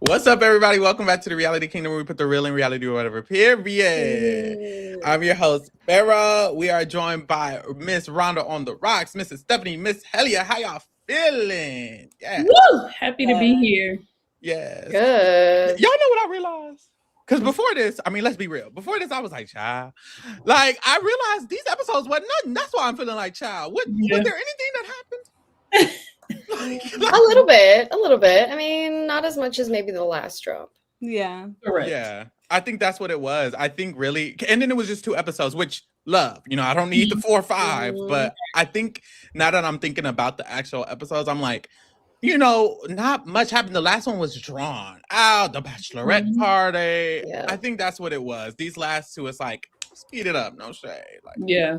What's up, everybody? Welcome back to the Reality Kingdom, where we put the real in reality or whatever. Period. I'm your host, Farrah. We are joined by Miss Rhonda on the Rocks, Mrs. Stephanie, Miss Helia. How y'all feeling? Yeah. Woo! Happy to be here. Yes. Good. Y'all know what I realized? Because before this, I mean, let's be real. Before this, I was like, child. Like, I realized these episodes wasn't nothing. That's why I'm feeling like, child. Was there anything that happened? A little bit. I mean, not as much as maybe the last drop. Yeah. Correct. Yeah. I think that's what it was. I think really, and then it was just 2 episodes, which love, I don't need the 4 or 5, but I think now that I'm thinking about the actual episodes, I'm like, not much happened. The last one was drawn out, the bachelorette party. Yeah. I think that's what it was. These last 2, it's like, speed it up, no shade. Like, yeah.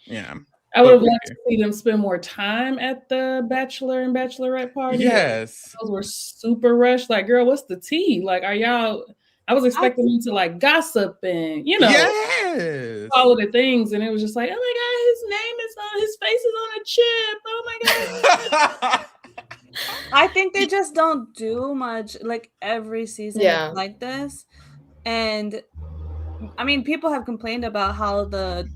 Yeah. I would have liked to see them spend more time at the bachelor and bachelorette party. Yes. Those were super rushed. Like, girl, what's the tea? Like, are y'all... I was expecting you to like gossip and, yes, all of the things. And it was just like, oh my God, his face is on a chip. Oh my God. I think they just don't do much like every season like this. And I mean, people have complained about how the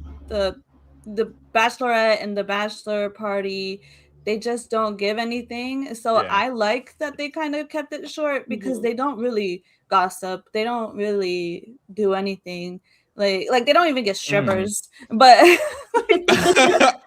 bachelorette and the bachelor party, they just don't give anything. So I like that they kind of kept it short because they don't really gossip. They don't really do anything. Like they don't even get strippers. But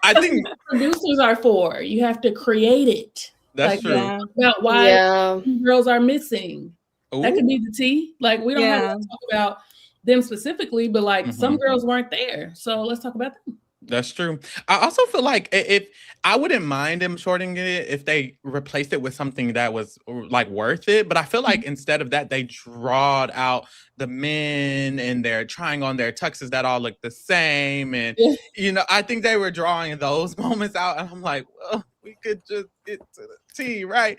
I think producers are for. You have to create it. That's true. About why girls are missing. Ooh. That could be the tea. Like we don't have to talk about them specifically, but like some girls weren't there. So let's talk about them. That's true. I also feel like if I wouldn't mind them shortening it if they replaced it with something that was like worth it. But I feel like instead of that, they drawed out the men and they're trying on their tuxes that all look the same. And, I think they were drawing those moments out. And I'm like, well, we could just get to the tea, right?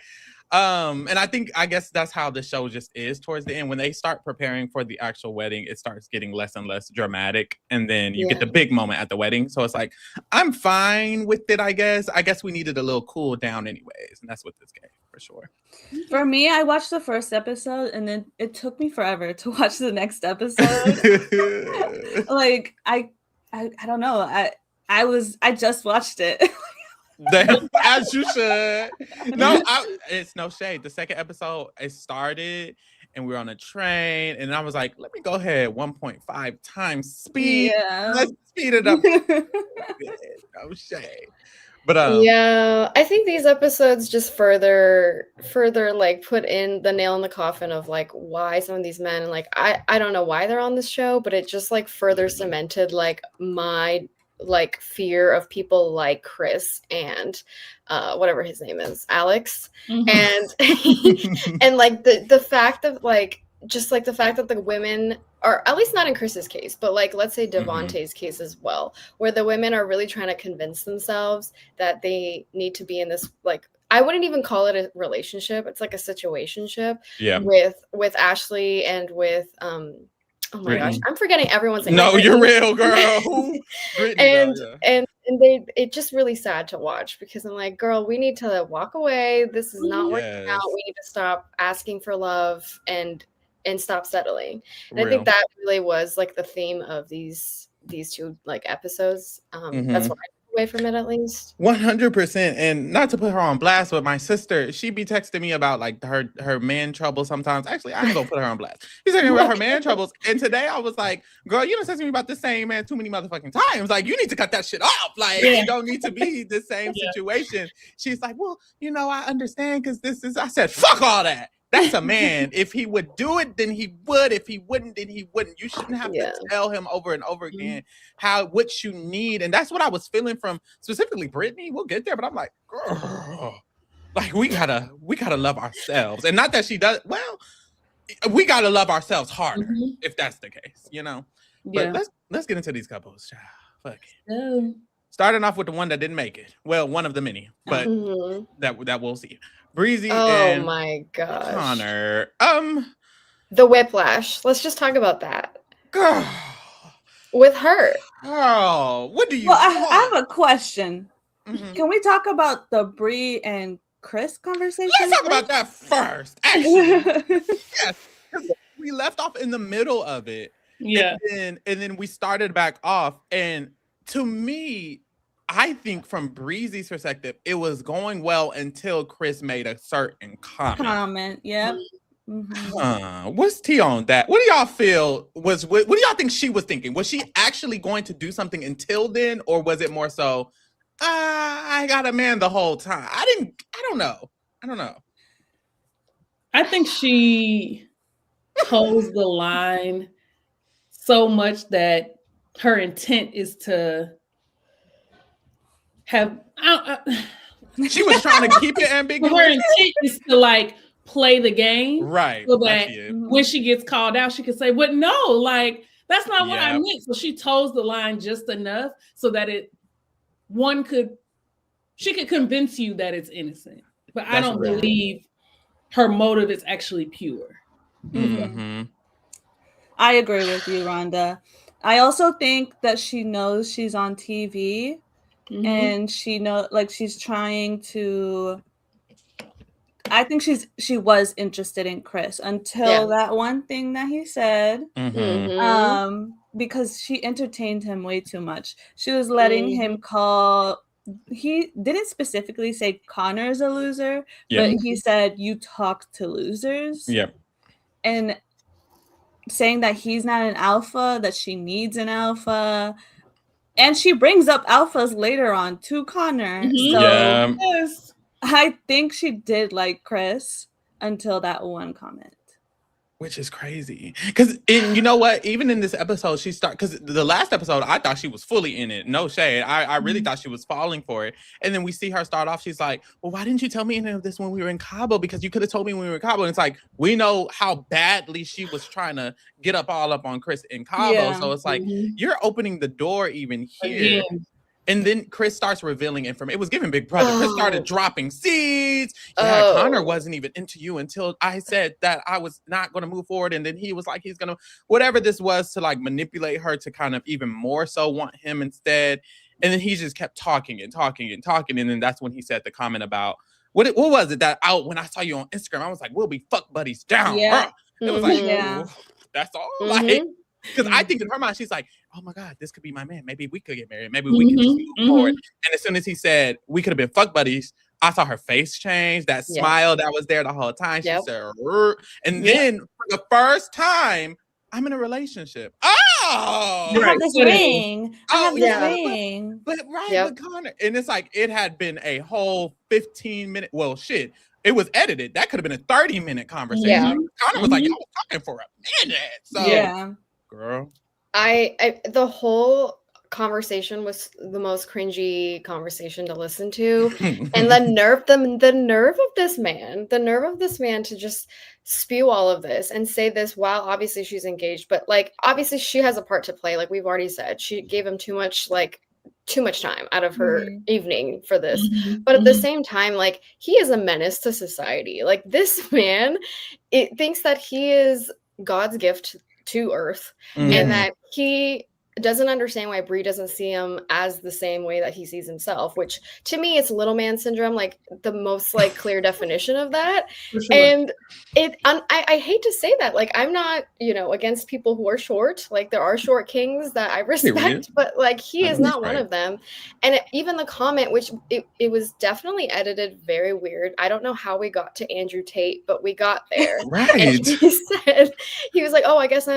And I guess that's how the show just is towards the end. When they start preparing for the actual wedding, it starts getting less and less dramatic. And then you get the big moment at the wedding. So it's like, I'm fine with it, I guess. I guess we needed a little cool down anyways. And that's what this gave, for sure. For me, I watched the first episode and then it took me forever to watch the next episode. Like, I don't know. I just watched it. As you should. No, it's no shade. The second episode, it started and we were on a train and I was like, let me go ahead 1.5 times speed. Let's speed it up. No shade. But I think these episodes just further like put in the nail in the coffin of like why some of these men, and like I don't know why they're on this show, but it just like further cemented like my like fear of people like Chris and whatever his name is, Alex, and and like the fact of like just like the fact that the women, or at least not in Chris's case, but like let's say Devonta's case as well, where the women are really trying to convince themselves that they need to be in this, like, I wouldn't even call it a relationship, it's like a situationship with Ashley and with oh my gosh, I'm forgetting everyone's name. No, you're real, girl. and it's just really sad to watch because I'm like, girl, we need to walk away. This is not working out. We need to stop asking for love and stop settling. And I think that really was like the theme of these 2 like episodes. That's what I took away from it, at least. 100%. And not to put her on blast, but my sister, she be texting me about like her man trouble sometimes. Actually, I ain't gonna put her on blast. She's talking about her man troubles. And today I was like, girl, you don't text me about the same man too many motherfucking times. Like, you need to cut that shit off. Like, you don't need to be the same situation. She's like, well, I understand because this is, I said, fuck all that. That's a man. If he would do it, then he would. If he wouldn't, then he wouldn't. You shouldn't have to tell him over and over again what you need. And that's what I was feeling from specifically Brittany. We'll get there, but I'm like, girl, like we gotta love ourselves. And not that she does, well, we gotta love ourselves harder if that's the case, But let's get into these couples, child. Fuck it. Starting off with the one that didn't make it. Well, one of the many, but that we'll see. Breezy and my gosh. Connor. The whiplash. Let's just talk about that. Girl. With her. Girl, what do you want? I have a question. Can we talk about the Bri and Chris conversation? Let's talk about that first. Actually, yes, we left off in the middle of it. Yeah, and then we started back off. And to me, I think from Breezy's perspective, it was going well until Chris made a certain comment. Yeah. What's tea on that? What do y'all feel what do y'all think she was thinking? Was she actually going to do something until then, or was it more so, I got a man the whole time? I don't know. I think she toes the line so much that her intent is to have. She was trying to keep it ambiguous. Her intent is to like play the game, right? So that when she gets called out, she can say, "But no, like that's not what I meant." So she toes the line just enough so that she could convince you that it's innocent. But I don't believe her motive is actually pure. Mm-hmm. I agree with you, Rhonda. I also think that she knows she's on TV, and she's trying to. I think she was interested in Chris until that one thing that he said, because she entertained him way too much. She was letting him call. He didn't specifically say Connor's a loser, but he said you talk to losers. Yep. And saying that he's not an alpha, that she needs an alpha. And she brings up alphas later on to Connor. So yes, I think she did like Chris until that one comment. Which is crazy. Because you know what? Even in this episode, because the last episode, I thought she was fully in it. No shade. I really thought she was falling for it. And then we see her start off. She's like, well, why didn't you tell me any of this when we were in Cabo? Because you could have told me when we were in Cabo. And it's like, we know how badly she was trying to get all up on Chris in Cabo. Yeah. So it's like, you're opening the door even here. And then Chris starts revealing information. It was giving Big Brother. Chris started dropping seeds. Yeah, Connor wasn't even into you until I said that I was not going to move forward. And then he was like, he's going to, whatever this was, to like manipulate her to kind of even more so want him instead. And then he just kept talking. And then that's when he said the comment about, what was it that when I saw you on Instagram, I was like, we'll be fuck buddies down. Yeah. It was like, that's all. Like, because I think in her mind, she's like, oh my God, this could be my man. Maybe we could get married. Maybe we can just move forward. And as soon as he said we could have been fuck buddies, I saw her face change. That smile that was there the whole time. She said, and then for the first time, I'm in a relationship. Oh, I have this ring. But with Connor. And it's like, it had been a whole 15-minute, well, shit. It was edited. That could have been a 30-minute conversation. Yeah. Connor was like, y'all was talking for a minute. So, girl. The whole conversation was the most cringy conversation to listen to. And the nerve of this man to just spew all of this and say this while obviously she's engaged, but like obviously she has a part to play. Like we've already said, she gave him too much time out of her evening for this. But at the same time, like he is a menace to society. Like this man, it thinks that he is God's gift to Earth, and that he doesn't understand why Bri doesn't see him as the same way that he sees himself, which to me it's little man syndrome, like the most like clear definition of that. Sure. And I hate to say that, like I'm not against people who are short, like there are short kings that I respect, but like he is not one of them. And even the comment, which it was definitely edited very weird. I don't know how we got to Andrew Tate, but we got there. Right. And he was like, oh, I guess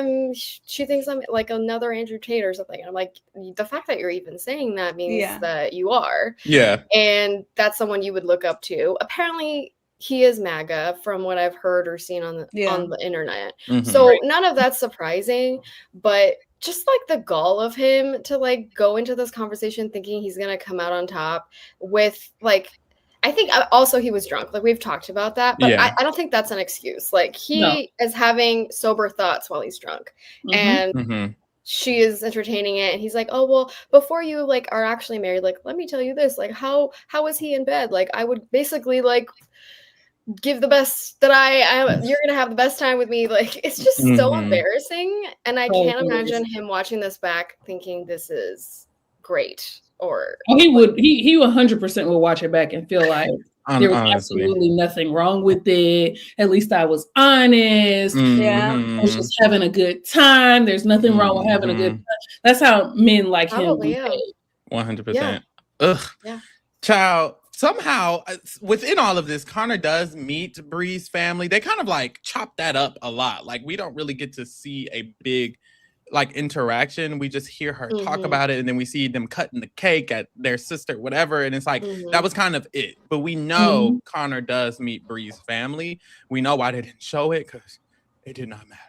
she thinks I'm like another Andrew Tate or something. And I'm like, the fact that you're even saying that means that you are. Yeah. And that's someone you would look up to. Apparently he is MAGA from what I've heard or seen on the internet. So none of that's surprising, but just like the gall of him to like go into this conversation thinking he's going to come out on top with like, I think also he was drunk. Like we've talked about that, but I don't think that's an excuse. Like he is having sober thoughts while he's drunk and she is entertaining it. And he's like, oh, well, before you like are actually married, like, let me tell you this, like, how is he in bed? Like, I would basically like give the best that you're going to have the best time with me. Like, it's just so embarrassing. And I can't imagine him watching this back thinking this is great. Or he 100% will watch it back and feel like There was absolutely nothing wrong with it. At least I was honest. Yeah. I was just having a good time. There's nothing wrong with having a good time. That's how men like him behave. 100%. Ugh. Yeah. Child, somehow within all of this, Connor does meet Bri's family. They kind of like chop that up a lot. Like we don't really get to see a big like interaction. We just hear her talk about it, and then we see them cutting the cake at their sister, whatever. And it's like that was kind of it. But we know Connor does meet Bri's family. We know why they didn't show it because it did not matter.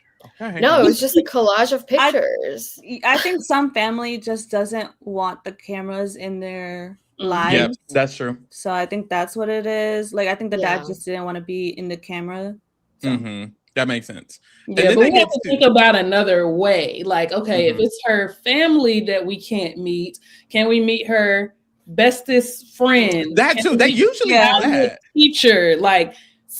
Okay. No, it was just a collage of pictures. I think some family just doesn't want the cameras in their lives. Yeah, that's true. So I think that's what it is. Like I think the dad just didn't want to be in the camera. So. That makes sense. Yeah, but we have to think about another way. Like, okay, if it's her family that we can't meet, can we meet her bestest friend? That too. They usually have that. Teacher, like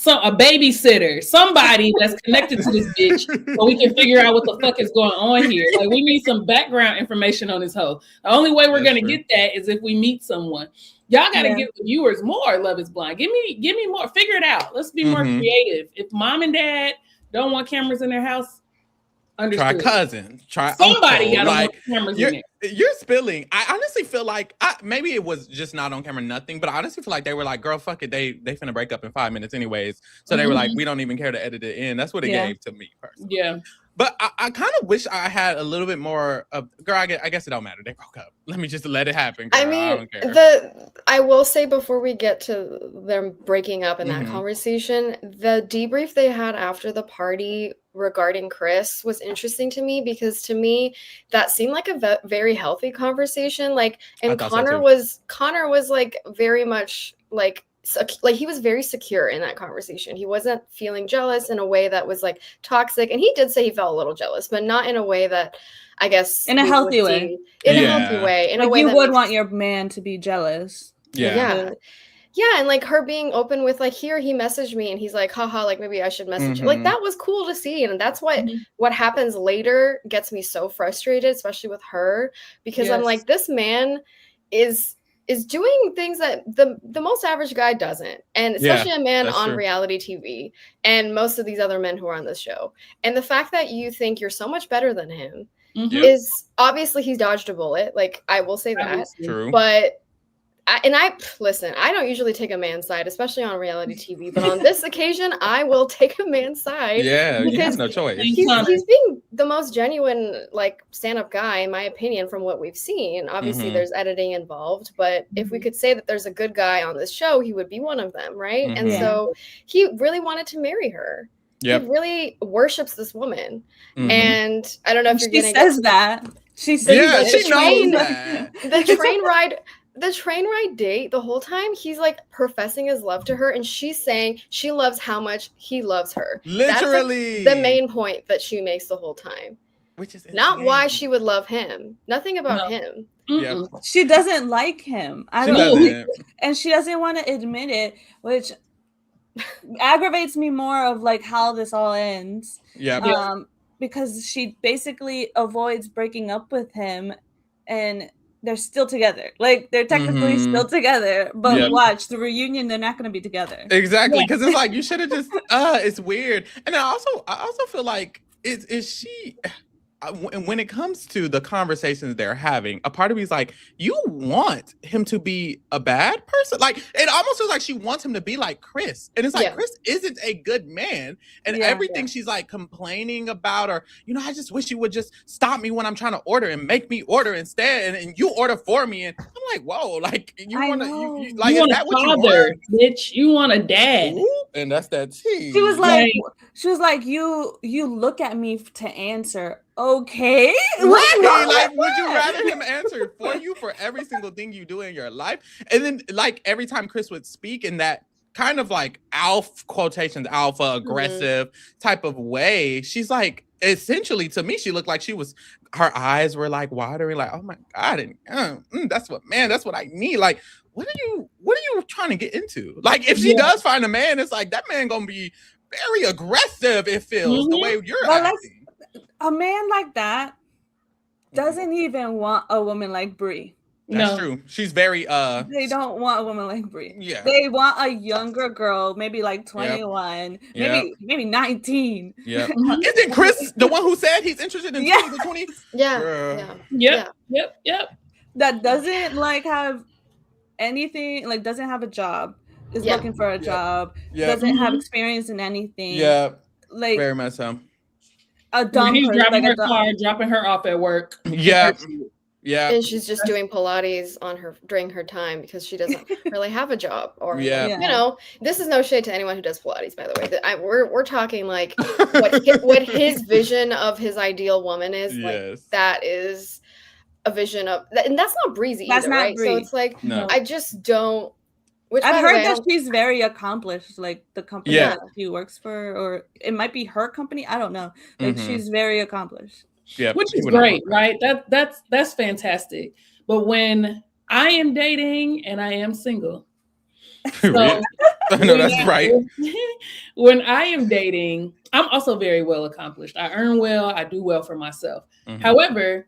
a babysitter, somebody that's connected to this bitch, so we can figure out what the fuck is going on here. Like, we need some background information on this hoe. The only way we're gonna get that is if we meet someone. Y'all got to give the viewers more Love is Blind. Give me more. Figure it out. Let's be more creative. If mom and dad don't want cameras in their house, understood. Try cousin. Try somebody got to want cameras in there. You're spilling. I honestly feel like maybe it was just not on camera, nothing. But I honestly feel like they were like, "Girl, fuck it. They finna break up in 5 minutes anyways." So they were like, "We don't even care to edit it in." That's what it gave to me personally. Yeah. But I kind of wish I had a little bit more of, girl, I guess it don't matter. They broke up. Let me just let it happen, girl. I mean, I don't care. I will say before we get to them breaking up in that conversation, the debrief they had after the party regarding Chris was interesting to me because to me, that seemed like a very healthy conversation. Like, and Connor was like very much like he was very secure in that conversation. He wasn't feeling jealous in a way that was like toxic. And he did say he felt a little jealous, but not in a way that I guess in a healthy way. In a healthy way. In like a way you would want your man to be jealous. Yeah. And like her being open with like, here he messaged me and he's like, haha, like maybe I should message you. Like that was cool to see. And that's what happens later gets me so frustrated, especially with her, because I'm like, this man is doing things that the most average guy doesn't, and especially a man on reality TV and most of these other men who are on this show. And the fact that you think you're so much better than him is obviously he's dodged a bullet. Like I will say that, but listen, I don't usually take a man's side, especially on reality TV, but on this occasion, I will take a man's side. Yeah, you have no choice. He's being the most genuine, like, stand-up guy, in my opinion, from what we've seen. Obviously, there's editing involved, but if we could say that there's a good guy on this show, he would be one of them, right? And so he really wanted to marry her. Yep. He really worships this woman. And I don't know if you're getting that. She says she knows that. The train ride date, the whole time, he's like professing his love to her, and she's saying she loves how much he loves her. Literally. That's like the main point that she makes the whole time. Which is not why she would love him. Nothing about him. Yep. She doesn't like him. I don't know. And she doesn't want to admit it, which aggravates me more of like how this all ends. Yeah. Because she basically avoids breaking up with him, and they're still together. Like they're technically still together, but watch the reunion. They're not going to be together. Exactly, because it's like you should have just. It's weird, and I also feel like is she. When it comes to the conversations they're having, a part of me is like, you want him to be a bad person. Like, it almost feels like she wants him to be like Chris. And it's like, Chris isn't a good man. And everything she's like complaining about, or, I just wish you would just stop me when I'm trying to order and make me order instead. And you order for me. And I'm like, whoa, like, you want to, like, you is want that a what you father, want? Bitch, you want a dad. Ooh, and that's that tea. She was like, you look at me to answer. Okay. Right. Like, would you rather him answer for you for every single thing you do in your life? And then, like, every time Chris would speak in that kind of like alpha aggressive type of way, she's like, essentially to me, she looked like her eyes were like watering, like, oh my God, and that's what I need. Like, what are you trying to get into? Like, if she does find a man, it's like that man gonna be very aggressive. It feels the way you're acting. A man like that doesn't even want a woman like Bri. That's true. She's very they don't want a woman like Bri. Yeah. They want a younger girl, maybe like 21, maybe 19. Yeah. Isn't Chris the one who said he's interested in 20 to 20? Yeah. Yep. That doesn't like have anything, like doesn't have a job, is looking for a job, doesn't have experience in anything. Yeah. Like very much so. A dumb He's person, driving like her car, dropping her off at work. Yeah. Yeah. And she's just doing Pilates during her time because she doesn't really have a job. Or you know, this is no shade to anyone who does Pilates, by the way. We're talking like what his vision of his ideal woman is. Like that is a vision of, and that's not breezy either, right? Bri. So it's like I just don't. Which I've heard that she's very accomplished, like the company that she works for, or it might be her company. I don't know. Like she's very accomplished. Yeah, which is great, right? That's fantastic. But when I am dating and I am single, so no, that's right. When I am dating, I'm also very well accomplished. I earn well. I do well for myself. However,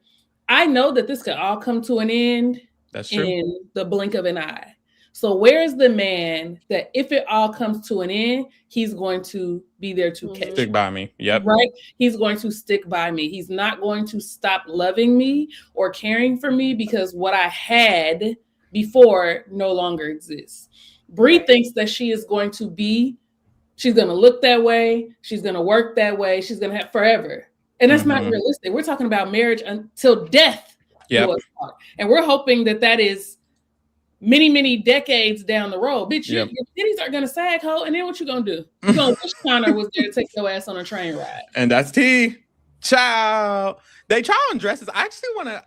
I know that this could all come to an end in the blink of an eye. So where is the man that if it all comes to an end, he's going to be there to catch stick by me? Yep. Right? He's going to stick by me. He's not going to stop loving me or caring for me because what I had before no longer exists. Bri thinks that she's going to look that way. She's going to work that way. She's going to have forever. And that's not realistic. We're talking about marriage until death. Yeah. And we're hoping that is many, many decades down the road. Bitch, your titties are going to sag, ho. And then what you going to do? You're going to wish Connor was there to take your ass on a train ride. And that's T. Ciao. They try on dresses. I actually want to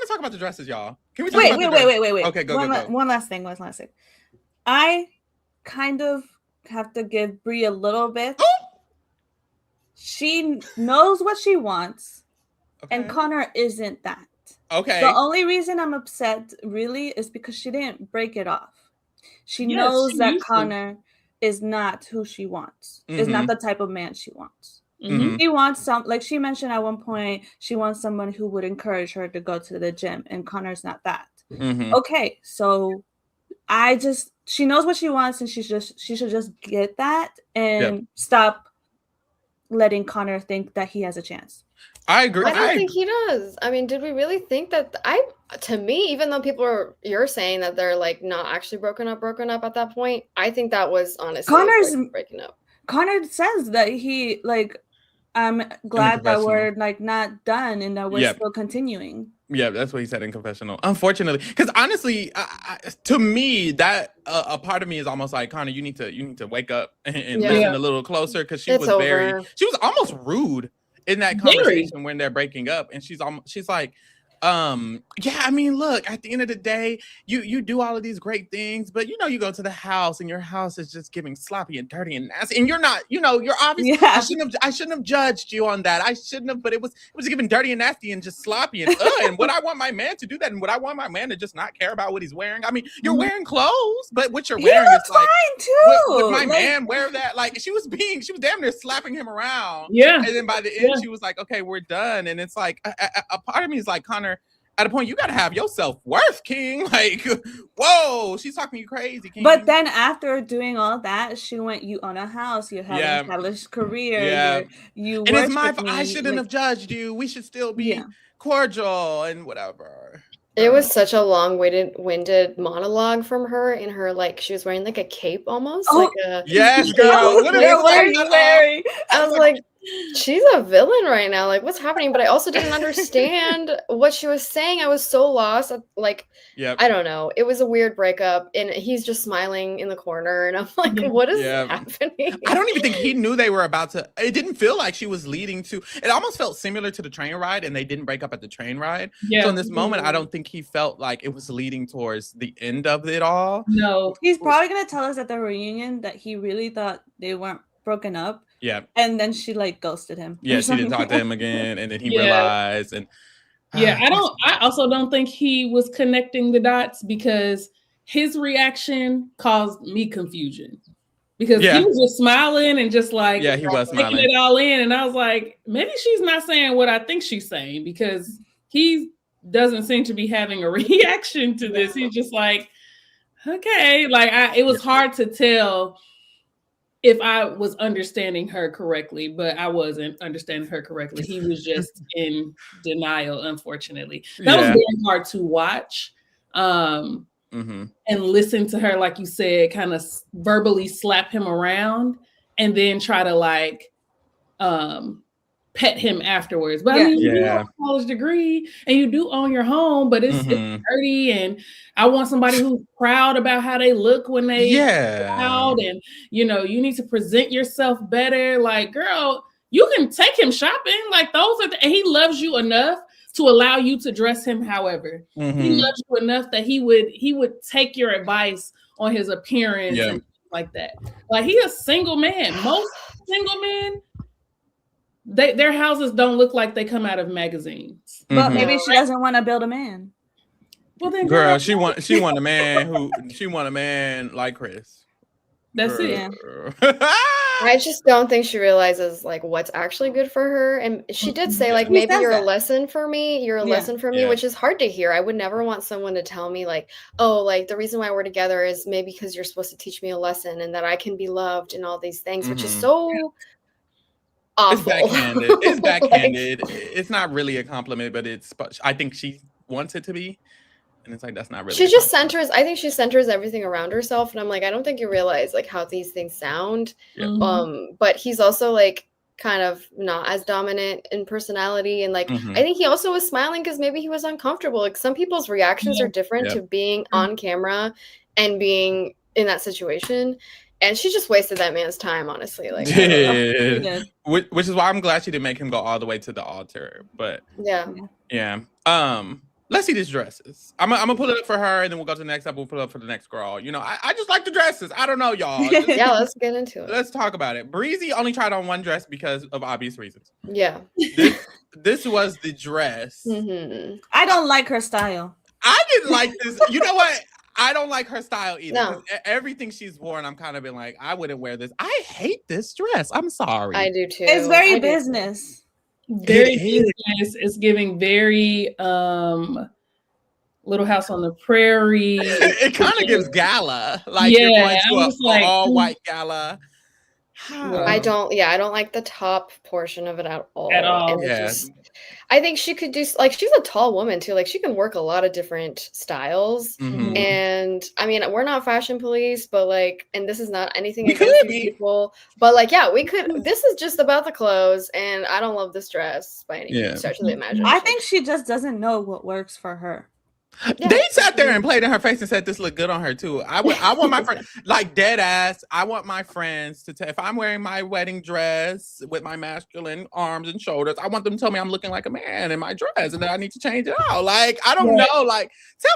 talk about the dresses, y'all. Can we talk about wait. Okay, go. One last thing. I kind of have to give Bri a little bit. She knows what she wants, and Connor isn't that. Okay. The only reason I'm upset really is because she didn't break it off. She knows that Connor is not who she wants. Is not the type of man she wants. She wants like she mentioned at one point, she wants someone who would encourage her to go to the gym, and Connor's not that. Okay, so she knows what she wants, and she should just get that and stop letting Connor think that he has a chance. I agree. I don't think he does. I mean, did we really think that? To me, even though you're saying that they're like not actually broken up at that point, I think that was honestly Connor's breaking up. Connor says that he like, I'm glad that we're like not done and that we're still continuing. Yeah, that's what he said in confessional. Unfortunately, because honestly, to me, that a part of me is almost like, Connor, you need to wake up and listen a little closer, because she was almost rude in that conversation when they're breaking up, and she's like, I mean, look, at the end of the day, you do all of these great things, but you go to the house and your house is just giving sloppy and dirty and nasty, and you're not, you're obviously, I shouldn't have judged you on that. I shouldn't have, but it was giving dirty and nasty and just sloppy and and would I want my man to do that? And would I want my man to just not care about what he's wearing? I mean, you're wearing clothes, but what you're wearing is like, fine too. Would my man wear that? Like, she was damn near slapping him around. Yeah. And then by the end, she was like, okay, we're done. And it's like, a part of me is like, Connor, at a point, you got to have your self-worth, King. Like, whoa, she's talking you crazy, King. But then after doing all that, she went, you own a house, you have an established career, you and it's my fault. I shouldn't have judged you. We should still be cordial and whatever. It was such a long-winded monologue from her in her, like, she was wearing like a cape almost. Yes, girl. What are you wearing? I was like, she's a villain right now. Like, what's happening? But I also didn't understand what she was saying. I was so lost. Like, I don't know. It was a weird breakup, and he's just smiling in the corner, and I'm like, what is happening? I don't even think he knew they were about to. It didn't feel like she was leading to. It almost felt similar to the train ride, and they didn't break up at the train ride. So in this moment, I don't think he felt like it was leading towards the end of it all. No, he's probably gonna tell us at the reunion that he really thought they weren't broken up. Yeah. And then she like ghosted him. Yeah, she didn't talk to him again, and then he realized. And I also don't think he was connecting the dots, because his reaction caused me confusion. Because he was just smiling and just like he was smiling, taking it all in, and I was like, maybe she's not saying what I think she's saying, because he's doesn't seem to be having a reaction to this. He's just like, okay. Like it was hard to tell if I was understanding her correctly, but I wasn't understanding her correctly. He was just in denial, unfortunately. That was very hard to watch. And listen to her, like you said, kind of verbally slap him around and then try to like pet him afterwards. But I mean, you have a college degree and you do own your home, but it's dirty, and I want somebody who's proud about how they look when they out, and you know, you need to present yourself better. Like, girl, you can take him shopping. Like, those are and he loves you enough to allow you to dress him however. He loves you enough that he would take your advice on his appearance and like that. Like, he a single man. Most single men, their houses don't look like they come out of magazines. But maybe she doesn't want to build a man. Well, then, girl, she want a man like Chris. That's it. I just don't think she realizes like what's actually good for her. And she did say like, maybe you're a lesson for me. You're a lesson for me, which is hard to hear. I would never want someone to tell me like, oh, like the reason why we're together is maybe because you're supposed to teach me a lesson and that I can be loved and all these things, which is so awful. It's backhanded. It's not really a compliment, but I think she wants it to be. And it's like, that's not really. She just I think she centers everything around herself. And I'm like, I don't think you realize like how these things sound. But he's also like kind of not as dominant in personality. And like, I think he also was smiling because maybe he was uncomfortable. Like, some people's reactions are different to being on camera and being in that situation. And she just wasted that man's time, honestly. Like, which is why I'm glad she didn't make him go all the way to the altar. But let's see these dresses. I'm gonna pull it up for her, and then we'll go to the next up. We'll pull it up for the next girl. You know, I just like the dresses. I don't know, y'all. Let's get into it. Let's talk about it. Breezy only tried on one dress because of obvious reasons. Yeah. This was the dress. I don't like her style. I didn't like this. You know what? I don't like her style either. No. Everything she's worn, I'm kind of been like, I wouldn't wear this. I hate this dress. I'm sorry. I do too. It's very business. Very business. It's giving very Little House on the Prairie. It kind of gives gala. Like, you're going to an all-white gala. I don't like the top portion of it at all. And I think she could do, like, she's a tall woman too. Like, she can work a lot of different styles. And I mean, we're not fashion police, but like, and this is not anything against these people, but like, we could. This is just about the clothes, and I don't love this dress by any stretch of the imagination. I think she just doesn't know what works for her. They sat there and played in her face and said this looked good on her too. I want my friend, like, dead ass. I want my friends to if I'm wearing my wedding dress with my masculine arms and shoulders, I want them to tell me I'm looking like a man in my dress and that I need to change it out. Like, I don't know. Like,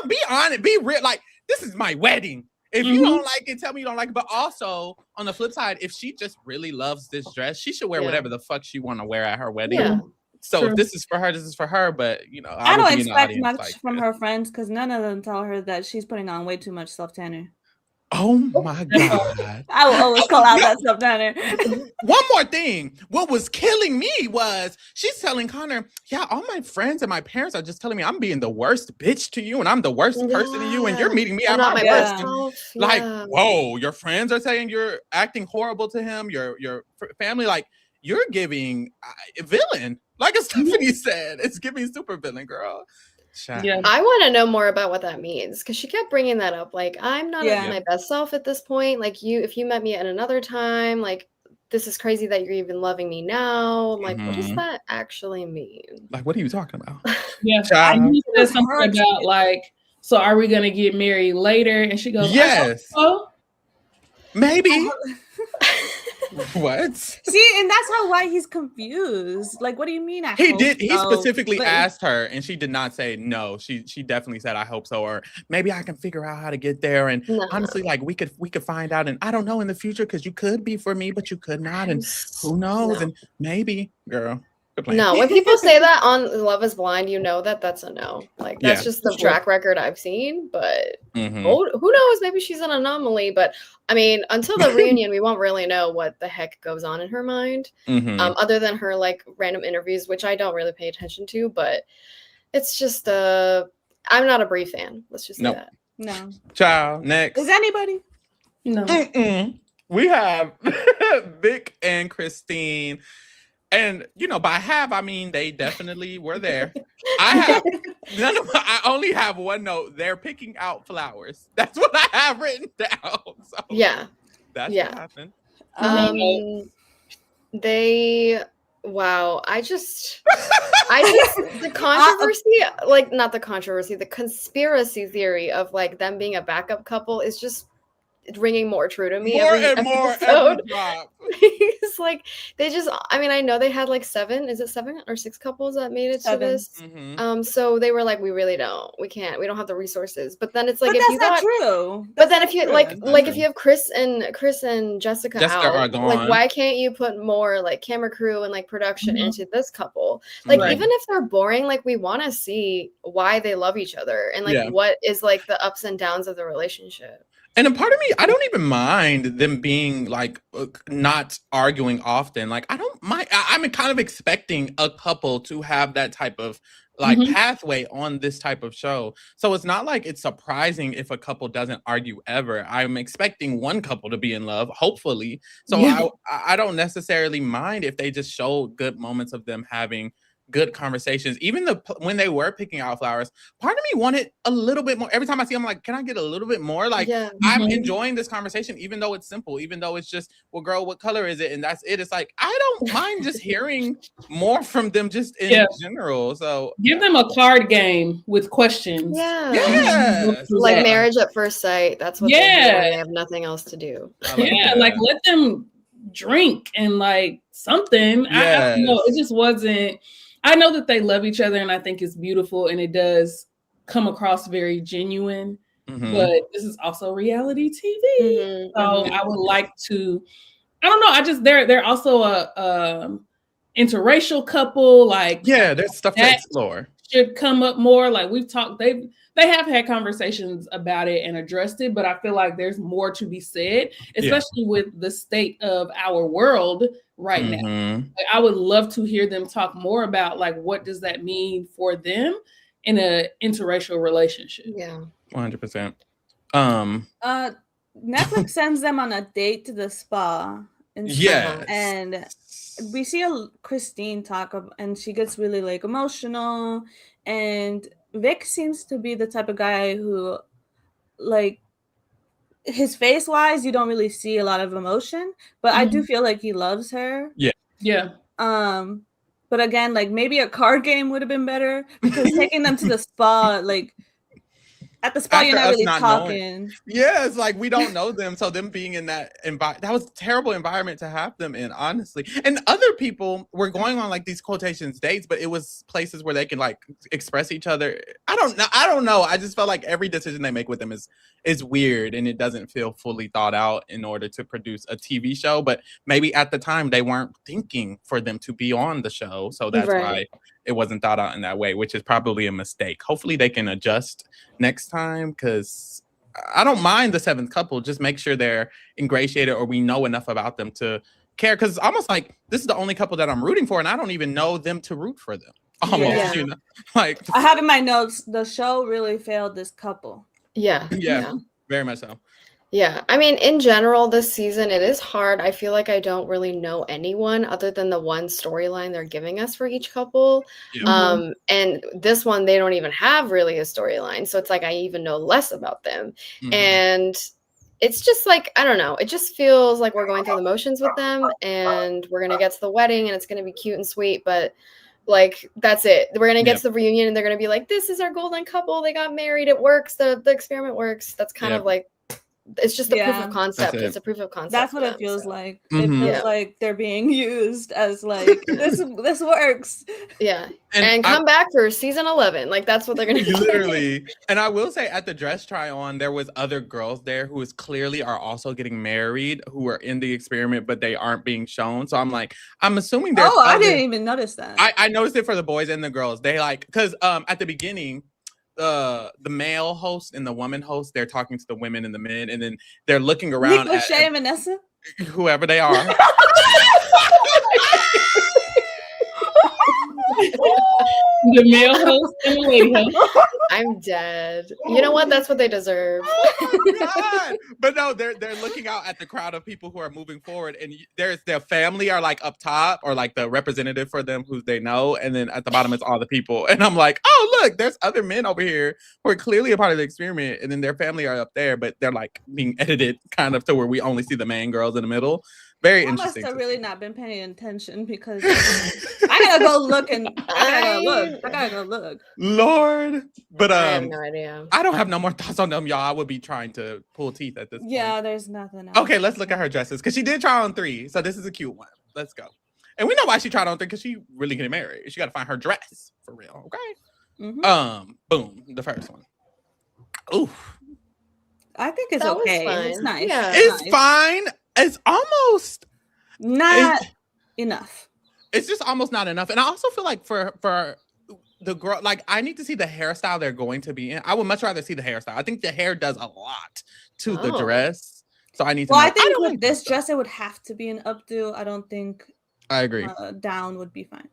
be honest, be real. Like, this is my wedding. If you don't like it, tell me you don't like it. But also, on the flip side, if she just really loves this dress, she should wear whatever the fuck she want to wear at her wedding. Yeah. So if this is for her, this is for her. But, you know, I don't expect much from her friends because none of them tell her that she's putting on way too much self-tanner. Oh my God. I will always call out that self-tanner. One more thing. What was killing me was she's telling Connor, all my friends and my parents are just telling me I'm being the worst bitch to you and I'm the worst person to you and you're meeting me at my worst. Like, whoa, your friends are saying you're acting horrible to him, your family, like, you're giving villain. Like Stephanie said, it's giving super villain, girl. Yeah. I want to know more about what that means because she kept bringing that up. Like, I'm not at my best self at this point. Like, if you met me at another time, like, this is crazy that you're even loving me now. I'm like, what does that actually mean? Like, what are you talking about? I knew there's something about like, so are we gonna get married later? And she goes, yes. Maybe. What? See, and that's why he's confused. Like, what do you mean? He specifically asked her, and she did not say no. She definitely said, "I hope so," or maybe I can figure out how to get there. And honestly, like, we could find out. And I don't know in the future because you could be for me, but you could not. And who knows? And maybe, girl. No, when people say that on Love is Blind, you know that's a no. Like, that's just the track record I've seen. But who knows? Maybe she's an anomaly. But I mean, until the reunion, we won't really know what the heck goes on in her mind. Other than her like random interviews, which I don't really pay attention to. But It's just I'm not a Bri fan. Let's just say that. No. Ciao. Next. Is anybody? No. We have Vic and Christine. And, by have, I mean, they definitely were there. I only have one note. They're picking out flowers. That's what I have written down. So Yeah. That's what happened. Wow. The controversy, like, not the controversy, the conspiracy theory of, like, them being a backup couple is just ringing more true to me every episode. It's like I know they had like 7 or 6 couples that made it 7. To this. Mm-hmm. So they were like, we don't have the resources. But then it's like, but that's not true. But then if you if you have Chris and Jessica out, are gone. Like, why can't you put more like camera crew and like production into this couple? Like, even if they're boring, like, we want to see why they love each other and like what is like the ups and downs of the relationship. And a part of me, I don't even mind them being like not arguing often. Like, I don't mind. I'm kind of expecting a couple to have that type of like pathway on this type of show. So it's not like it's surprising if a couple doesn't argue ever. I'm expecting one couple to be in love, hopefully. So I don't necessarily mind if they just show good moments of them having good conversations. Even when they were picking out flowers, part of me wanted a little bit more. Every time I see them, I'm like, can I get a little bit more? Like, I'm enjoying this conversation, even though it's simple, even though it's just, well, girl, what color is it? And that's it. It's like, I don't mind just hearing more from them just in general. So give them a card game with questions. Like Marriage at First Sight. That's what they do. They have nothing else to do. Like let them drink and like something. I don't know. It just wasn't. I know that they love each other, and I think it's beautiful, and it does come across very genuine. But this is also reality TV, so I would like to. I don't know. I just they're also a interracial couple. Like, there's stuff to explore. Should come up more. Like, we've talked. They have had conversations about it and addressed it, but I feel like there's more to be said, especially with the state of our world right now. Like, I would love to hear them talk more about like what does that mean for them in an interracial relationship. 100%. Netflix sends them on a date to the spa and and we see Christine talk and she gets really like emotional, and Vic seems to be the type of guy who, like, his face wise, you don't really see a lot of emotion, but I do feel like he loves her. But again, like, maybe a card game would have been better, because taking them to the spa, like, at the spa, you're not really talking. It's like we don't know them, so them being in that environment, that was a terrible environment to have them in, honestly. And other people were going on like these quotations dates, but it was places where they can like express each other. I don't know. I just felt like every decision they make with them is weird, and it doesn't feel fully thought out in order to produce a TV show. But maybe at the time they weren't thinking for them to be on the show, so that's why it wasn't thought out in that way, which is probably a mistake. Hopefully they can adjust next time, because I don't mind the 7th couple. Just make sure they're ingratiated or we know enough about them to care, because it's almost like this is the only couple that I'm rooting for, and I don't even know them to root for them. Almost, you know, like, I have in my notes, the show really failed this couple. Very much so. I mean, in general, this season, it is hard. I feel like I don't really know anyone other than the one storyline they're giving us for each couple. And this one, they don't even have really a storyline. So it's like I even know less about them. And it's just like, I don't know. It just feels like we're going through the motions with them, and we're going to get to the wedding, and it's going to be cute and sweet. But like, that's it. We're going to get to the reunion, and they're going to be like, this is our golden couple. They got married. It works. The experiment works. That's kind of like, it's just a proof of concept. It's a proof of concept. That's what it feels like. It feels like they're being used as like, this works. And come back for season 11. Like, that's what they're gonna do. Literally. And I will say, at the dress try on, there was other girls there who clearly are also getting married, who are in the experiment, but they aren't being shown. So I'm assuming there's I didn't even notice that. I noticed it for the boys and the girls. They like, because at the beginning, the male host and the woman host, they're talking to the women and the men, and then they're looking around at Shay and Vanessa, whoever they are. The male host and the lady host. I'm dead. You know what? That's what they deserve. Oh my God. But no, they're looking out at the crowd of people who are moving forward, and there's their family are like up top, or like the representative for them who they know, and then at the bottom it's all the people. And I'm like, oh look, there's other men over here who are clearly a part of the experiment, and then their family are up there, but they're like being edited kind of to where we only see the main girls in the middle. Very interesting. I must have really not been paying attention because I gotta go look and I gotta go look. Lord, but I have no idea. I don't have no more thoughts on them, y'all. I would be trying to pull teeth at this point. Yeah, there's nothing else. Okay, let's look at her dresses because she did try on 3, so this is a cute one. Let's go. And we know why she tried on 3 because she really getting married. She got to find her dress for real. Okay. Mm-hmm. Boom, the first one. Ooh, I think it's okay. It's nice. Yeah. it's nice. fine. It's almost not enough. It's just almost not enough. And I also feel like for the girl, like I need to see the hairstyle they're going to be in. I would much rather see the hairstyle. I think the hair does a lot to the dress. So I need to know. I think with this dress, it would have to be an updo. I don't think I agree. Down would be fine.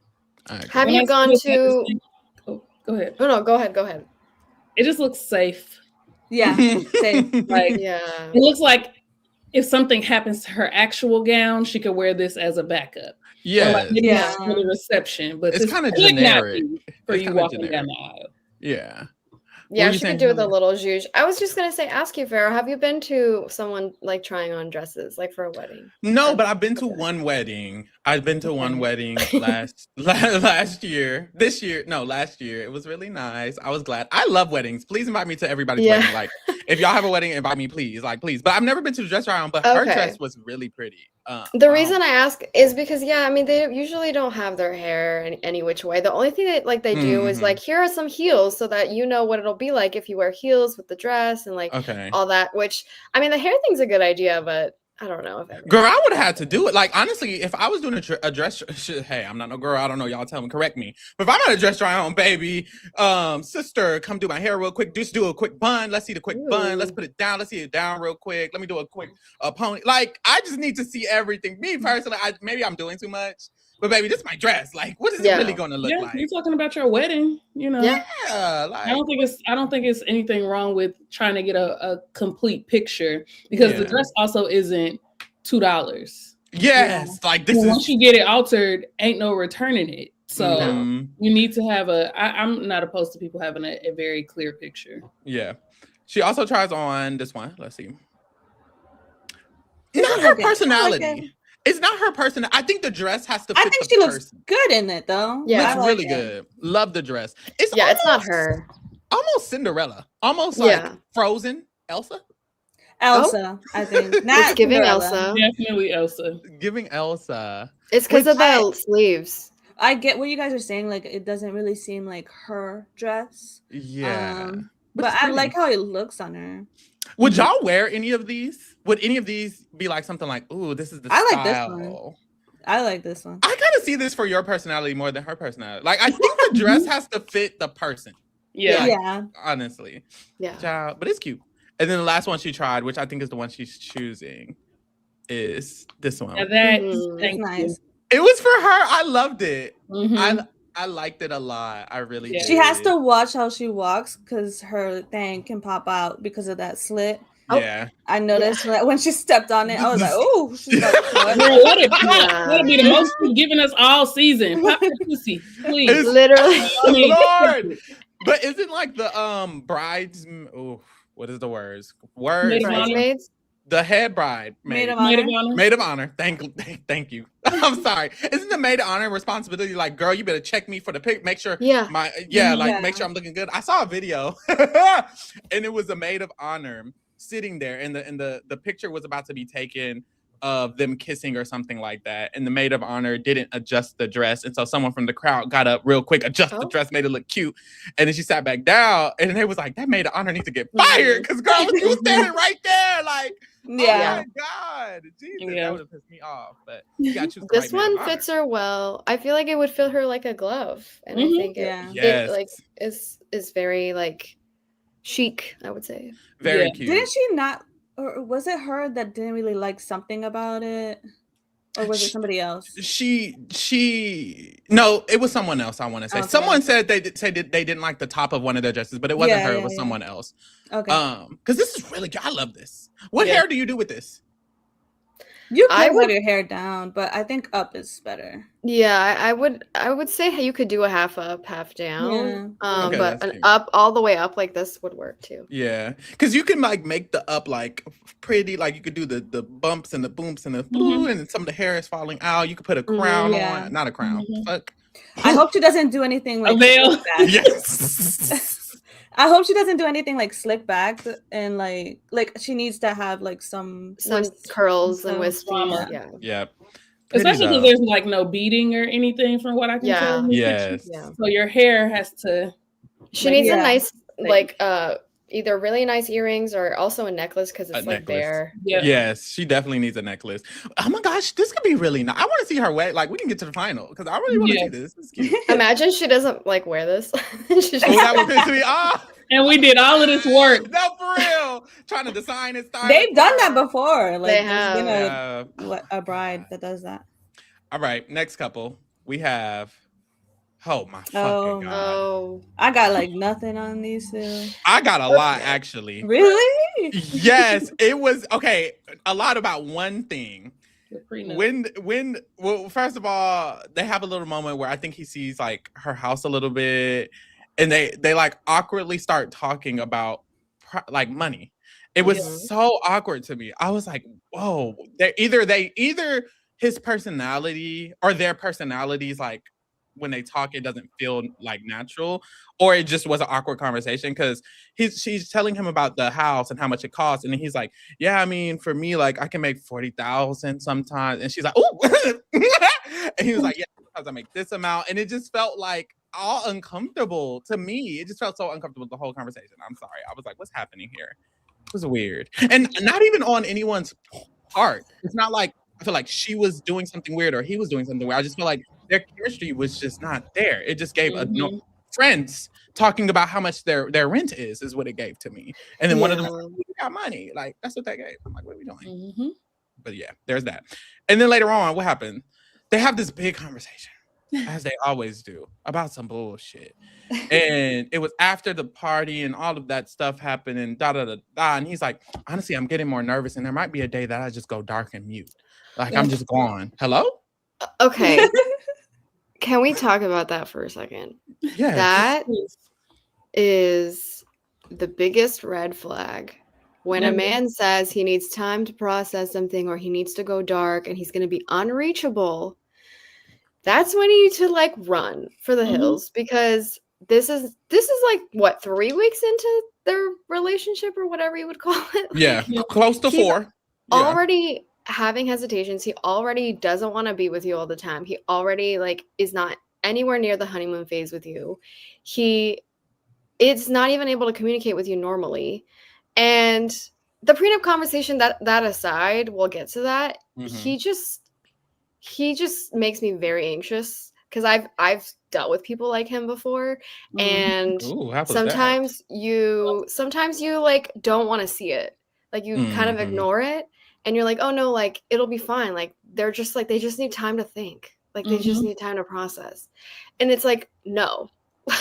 Have you gone to... Oh, go ahead. Oh, no, go ahead. It just looks safe. Yeah, safe. Like, yeah. It looks like if something happens to her actual gown, she could wear this as a backup. Yeah, like for the reception, but it's kind of generic for you walking down the aisle. Yeah. Yeah, she could do with a little zhuzh. I was just gonna ask you, Farrah, have you been to someone like trying on dresses, like for a wedding? No, but I've been to one wedding. I've been to one wedding last year. Last year. It was really nice. I was glad. I love weddings. Please invite me to everybody's wedding. Like, if y'all have a wedding, invite me, please. Like, please. But I've never been to the dress try on. But her dress was really pretty. The reason I ask is because they usually don't have their hair any which way. The only thing that they do is like, here are some heels so that you know what it'll be like if you wear heels with the dress and all that. Which the hair thing's a good idea, but I don't know if girl, I would have had to do it. Like, honestly, if I was doing a dress, hey, I'm not no girl. I don't know. Y'all tell me, correct me. But if I'm at a dress try on, baby, sister, come do my hair real quick. Just do a quick bun. Let's see the quick bun. Let's put it down. Let's see it down real quick. Let me do a quick pony. Like, I just need to see everything. Me personally, maybe I'm doing too much. But baby, this is my dress. Like, what is it really going to look like? You're talking about your wedding, you know. Yeah, like, I don't think it's anything wrong with trying to get a complete picture because the dress also isn't $2. Yes, like this once you get it altered, ain't no returning it. So you need to have I'm not opposed to people having a very clear picture. Yeah. She also tries on this one. Let's see. Not her personality. It's not her person. I think the dress has to fit. I think she looks good in it though. Yeah, looks really good. Love the dress. It's not her. Almost Cinderella. Almost like Frozen. Elsa, I think. Not it's giving Cinderella. Elsa. Definitely Elsa. Giving Elsa. It's because of the sleeves. I get what you guys are saying. Like, it doesn't really seem like her dress. Yeah. But I like how it looks on her. Would y'all wear any of these? Would any of these be like something like, ooh, this is the style? I like this one. I kind of see this for your personality more than her personality. Like, I think the dress has to fit the person. Yeah. Like, honestly. Yeah. Child, but it's cute. And then the last one she tried, which I think is the one she's choosing, is this one. Yeah, that's nice. It was for her. I loved it. I liked it a lot. I really did. She has to watch how she walks because her thing can pop out because of that slit. Yeah. I noticed that when she stepped on it, I was like, oh, she's like, let it pop. That'll be the most you've given us all season. Pop the pussy, please. It's literally. Lord. But isn't like the brides, what is the words? Bridesmaids? The head bride. Maid of honor. Maid of honor. Thank you. I'm sorry. Isn't the maid of honor responsibility like, girl, you better check me for the pic, make sure make sure I'm looking good. I saw a video and it was a maid of honor sitting there and the picture was about to be taken of them kissing or something like that. And the maid of honor didn't adjust the dress. And so someone from the crowd got up real quick, adjusted the dress, made it look cute. And then she sat back down and they was like, that maid of honor needs to get fired. Because girl, she was standing right there. Like, oh my God. Jesus, that would have pissed me off. But you gotta choose the this right one fits her well. I feel like it would fit her like a glove. And I think it like is very like chic, I would say. Very cute. Didn't she not? Or was it her that didn't really like something about it? Or was it somebody else? No, it was someone else. I want to say someone said they didn't like the top of one of their dresses, but it wasn't her. It was someone else. Okay. Because this is really good. I love this. What hair do you do with this? You can put your hair down, but I think up is better. Yeah, I would say you could do a half up, half down. Yeah. Okay, but an up all the way up like this would work too. Yeah, because you can like make the up like pretty, like you could do the bumps and the booms and the and some of the hair is falling out. You could put a crown on, not a crown. Fuck. I hope she doesn't do anything like a veil. Yes. I hope she doesn't do anything like slick back and like she needs to have like some curls and wispy. Yeah. Especially because there's like no beading or anything from what I can tell. Yes. So your hair has to. She needs a nice either really nice earrings or also a necklace because it's like bare. Yeah. Yes, she definitely needs a necklace. Oh my gosh, this could be really nice. I want to see her wear. Like we can get to the final because I really want to see this. This is cute. Imagine she doesn't like wear this. That would piss me off. And we did all of this work. No, for real. Trying to design and style. They've done that before. Like they have. A bride that does that. All right, next couple. We have. Oh my fucking god! Oh, I got like nothing on these two. I got a lot actually. Really? Yes, it was okay. A lot about one thing. Well, first of all, they have a little moment where I think he sees like her house a little bit, and they like awkwardly start talking about like money. It was so awkward to me. I was like, whoa. Either his personality or their personalities like. When they talk, it doesn't feel like natural, or it just was an awkward conversation because she's telling him about the house and how much it costs, and then he's like, "Yeah, I mean, for me, like I can make 40,000 sometimes," and she's like, "Oh," and he was like, "Yeah, because I make this amount," and it just felt like all uncomfortable to me. It just felt so uncomfortable the whole conversation. I'm sorry, I was like, "What's happening here?" It was weird, and not even on anyone's part. It's not like I feel like she was doing something weird or he was doing something weird. I just feel like their chemistry was just not there. It just gave friends talking about how much their rent is what it gave to me. And then one of them was like, we got money. Like, that's what they gave. I'm like, what are we doing? But yeah, there's that. And then later on, what happened? They have this big conversation, as they always do, about some bullshit. And it was after the party and all of that stuff happened and And he's like, honestly, I'm getting more nervous. And there might be a day that I just go dark and mute. Like, I'm just gone. Hello? Okay. Can we talk about that for a second? Yeah. That is the biggest red flag. When a man says he needs time to process something or he needs to go dark and he's going to be unreachable, that's when you need to like run for the hills because this is like what 3 weeks into their relationship or whatever you would call it. Yeah, close to 4. Already having hesitations. He already doesn't want to be with you all the time. He already like is not anywhere near the honeymoon phase with you. It's not even able to communicate with you normally. And the prenup conversation, that aside, we'll get to that. He just makes me very anxious because I've dealt with people like him before, and sometimes you like don't want to see it, like you kind of ignore it, and you're like, oh no, like it'll be fine. Like they're just like they just need time to think, like they just need time to process, and it's like no,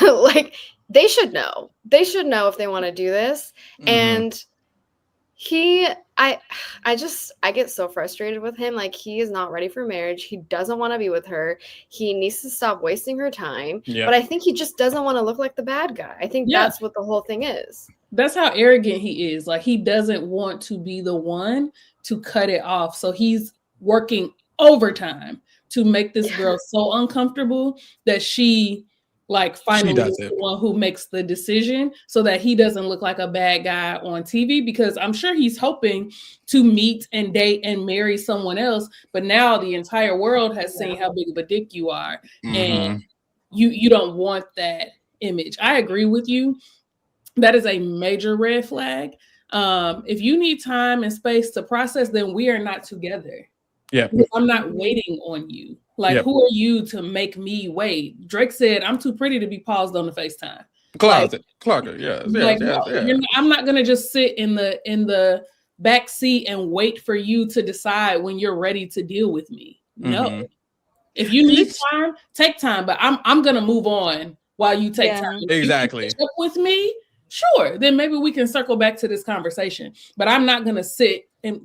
like they should know if they want to do this, and I get so frustrated with him. Like he is not ready for marriage. He doesn't want to be with her. He needs to stop wasting her time. Yep. But I think he just doesn't want to look like the bad guy. I think that's what the whole thing is. That's how arrogant he is. Like he doesn't want to be the one to cut it off. So he's working overtime to make this girl so uncomfortable that she like finally is the one who makes the decision so that he doesn't look like a bad guy on TV, because I'm sure he's hoping to meet and date and marry someone else. But now the entire world has seen how big of a dick you are. And you don't want that image. I agree with you. That is a major red flag. If you need time and space to process, then we are not together. Yeah, I'm not waiting on you. Like, who are you to make me wait? Drake said, I'm too pretty to be paused on the FaceTime. Clarker, yeah. I'm not gonna just sit in the back seat and wait for you to decide when you're ready to deal with me. No. Mhm. If you need time, take time. But I'm gonna move on while you take time. If exactly. you catch up with me, sure. Then maybe we can circle back to this conversation. But I'm not gonna sit and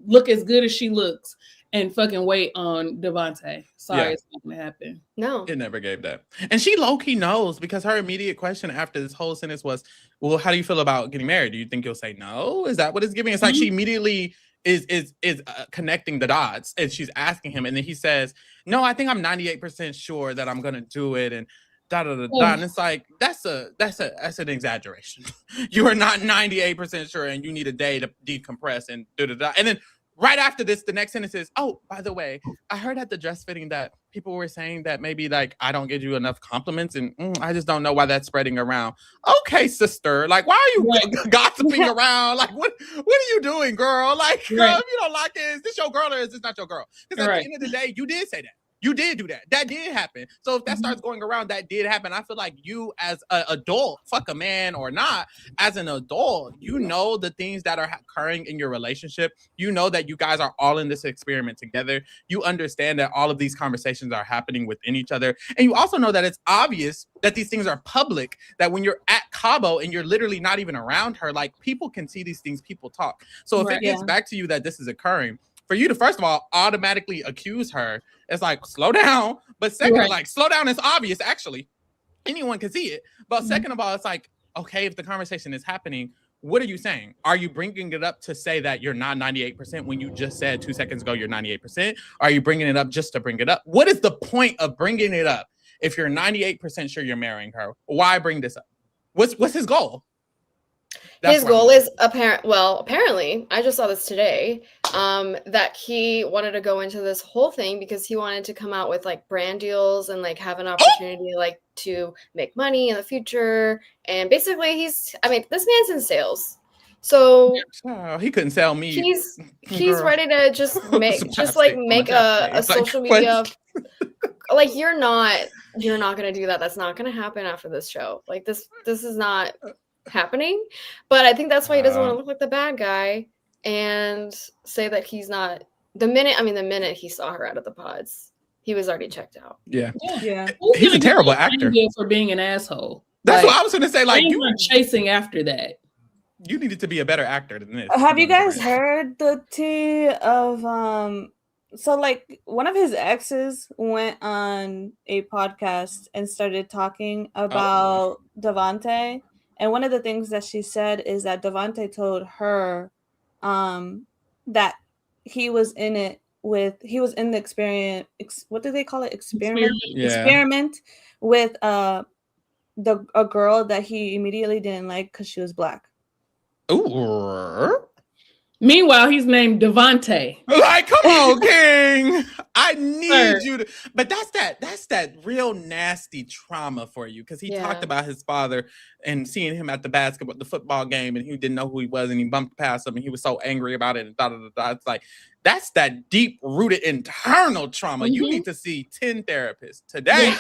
look as good as she looks and fucking wait on Devonta. Sorry, it's not gonna happen. No. It never gave that. And she low-key knows, because her immediate question after this whole sentence was, well, how do you feel about getting married? Do you think you'll say no? Is that what it's giving? It's like she immediately is connecting the dots, and she's asking him, and then he says, no, I think I'm 98% sure that I'm gonna do it, and and it's like, that's an exaggeration. You are not 98% sure, and you need a day to decompress and and then right after this, the next sentence is, oh, by the way, I heard at the dress fitting that people were saying that maybe like I don't give you enough compliments, and I just don't know why that's spreading around. Okay, sister, like, why are you gossiping around? Like, what are you doing, girl? Like, girl, if you don't like it, is this your girl or is this not your girl? Because at the end of the day, you did say that. You did do that. That did happen. So if that starts going around, that did happen. I feel like you as an adult, fuck a man or not, as an adult, you know the things that are occurring in your relationship. You know that you guys are all in this experiment together. You understand that all of these conversations are happening within each other. And you also know that it's obvious that these things are public, that when you're at Cabo and you're literally not even around her, like, people can see these things, people talk. So if it gets back to you that this is occurring, for you to, first of all, automatically accuse her, it's like, slow down. But second, like, slow down is obvious, actually. Anyone can see it. But second of all, it's like, okay, if the conversation is happening, what are you saying? Are you bringing it up to say that you're not 98% when you just said 2 seconds ago you're 98%? Are you bringing it up just to bring it up? What is the point of bringing it up if you're 98% sure you're marrying her? Why bring this up? What's his goal? His goal is apparently, I just saw this today, that he wanted to go into this whole thing because he wanted to come out with like brand deals and like have an opportunity like to make money in the future. And basically this man's in sales. So he couldn't sell me. He's ready to just make a social media. Like, you're not gonna do that. That's not gonna happen after this show. Like, this is not happening. But I think that's why he doesn't want to look like the bad guy and say that he's not. The minute he saw her out of the pods, he was already checked out. Yeah. He's a terrible actor for being an asshole. That's what I was gonna say. Like, you were chasing after that. You needed to be a better actor than this. Have you guys heard the tea of so like one of his exes went on a podcast and started talking about Devonta, and one of the things that she said is that Devonta told her that he was in the experiment. What do they call it? Experiment with a girl that he immediately didn't like because she was black. Ooh. Meanwhile, he's named Devonta. Like, come on, King. I need you to. But that's that real nasty trauma for you, because he talked about his father and seeing him at the football game, and he didn't know who he was, and he bumped past him, and he was so angry about it. And It's like, that's that deep rooted internal trauma. You need to see 10 therapists today.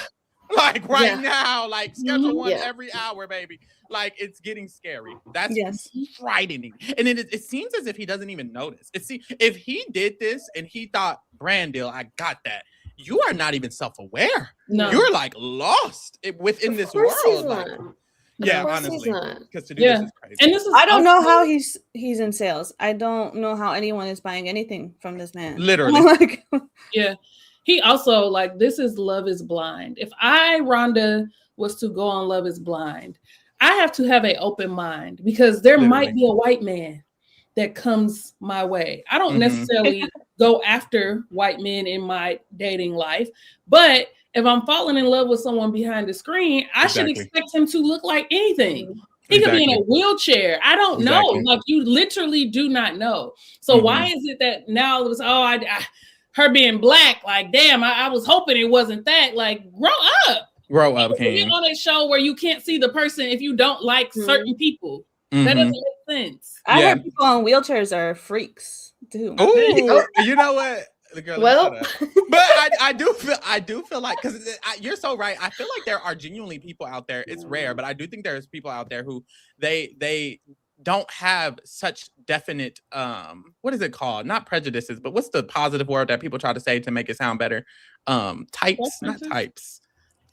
Like now, like schedule one every hour, baby. Like, it's getting scary. That's frightening. And it seems as if he doesn't even notice. If he did this and he thought, brand deal, I got that, you are not even self-aware. No. You're like lost within this world. Like, honestly. Because to do this is crazy. And I don't know how he's in sales. I don't know how anyone is buying anything from this man. Literally. He also, like, this is Love is Blind. If I, Rhonda, was to go on Love is Blind, I have to have an open mind, because there might be a white man that comes my way. I don't necessarily go after white men in my dating life, but if I'm falling in love with someone behind the screen, I should expect him to look like anything. He could be in a wheelchair. I don't know. Like, you literally do not know. So why is it that now it was, her being black, like, damn, I was hoping it wasn't that. Like, grow up. Grow up, King. Get on a show where you can't see the person if you don't like certain people. That doesn't make sense. I heard people on wheelchairs are freaks too. Oh, you know what? Girl, but I do feel like, because you're so right. I feel like there are genuinely people out there. It's rare, but I do think there's people out there who they don't have such definite what is it called? Not prejudices, but what's the positive word that people try to say to make it sound better? Types, not types.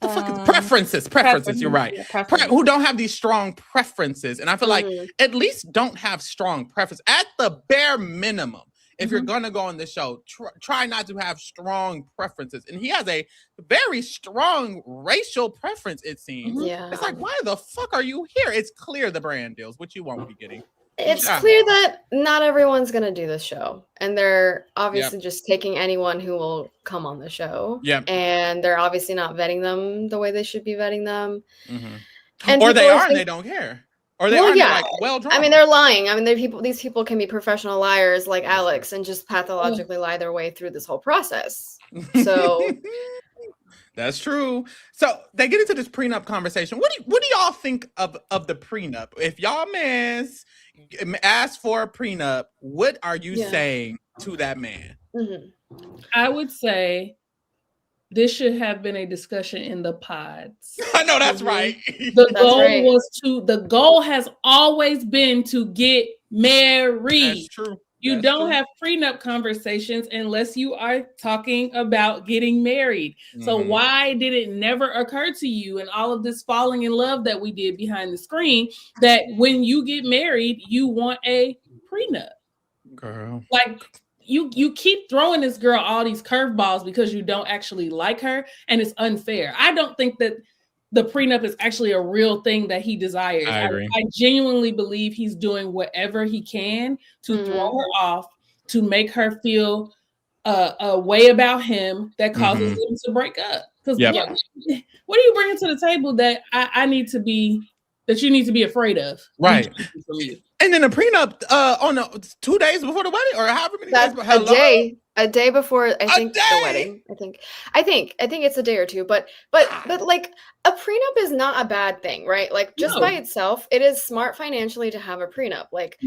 The fuck is preferences. You're right. Yeah, Who don't have these strong preferences, and I feel like at least don't have strong preference at the bare minimum. If you're gonna go on the show, try not to have strong preferences. And he has a very strong racial preference, it seems. Yeah. It's like, why the fuck are you here? It's clear the brand deals, which you won't be getting. It's clear that not everyone's gonna do this show, and they're obviously just taking anyone who will come on the show. Yep. And they're obviously not vetting them the way they should be vetting them. And or they are, and they don't care. Or they are like well drawn. I mean, they're lying. I mean, these people can be professional liars like Alex and just pathologically lie their way through this whole process. So that's true. So they get into this prenup conversation. What do y'all think of the prenup? If y'all mans ask for a prenup, what are you saying to that man? I would say this should have been a discussion in the pods. I know that's right. The goal has always been to get married. That's true. You don't have prenup conversations unless you are talking about getting married. So why did it never occur to you in all of this falling in love that we did behind the screen that when you get married, you want a prenup? Girl. Like you keep throwing this girl all these curveballs because you don't actually like her, and it's unfair. I don't think that the prenup is actually a real thing that he desires. I agree. I genuinely believe he's doing whatever he can to throw her off, to make her feel a way about him that causes them to break up. Because what are you bringing to the table that I need to be, that you need to be afraid of? Right. And then a prenup on 2 days before the wedding, or however many days before. A day before the wedding. I think it's a day or two, but like a prenup is not a bad thing, right? Like just by itself, it is smart financially to have a prenup. Like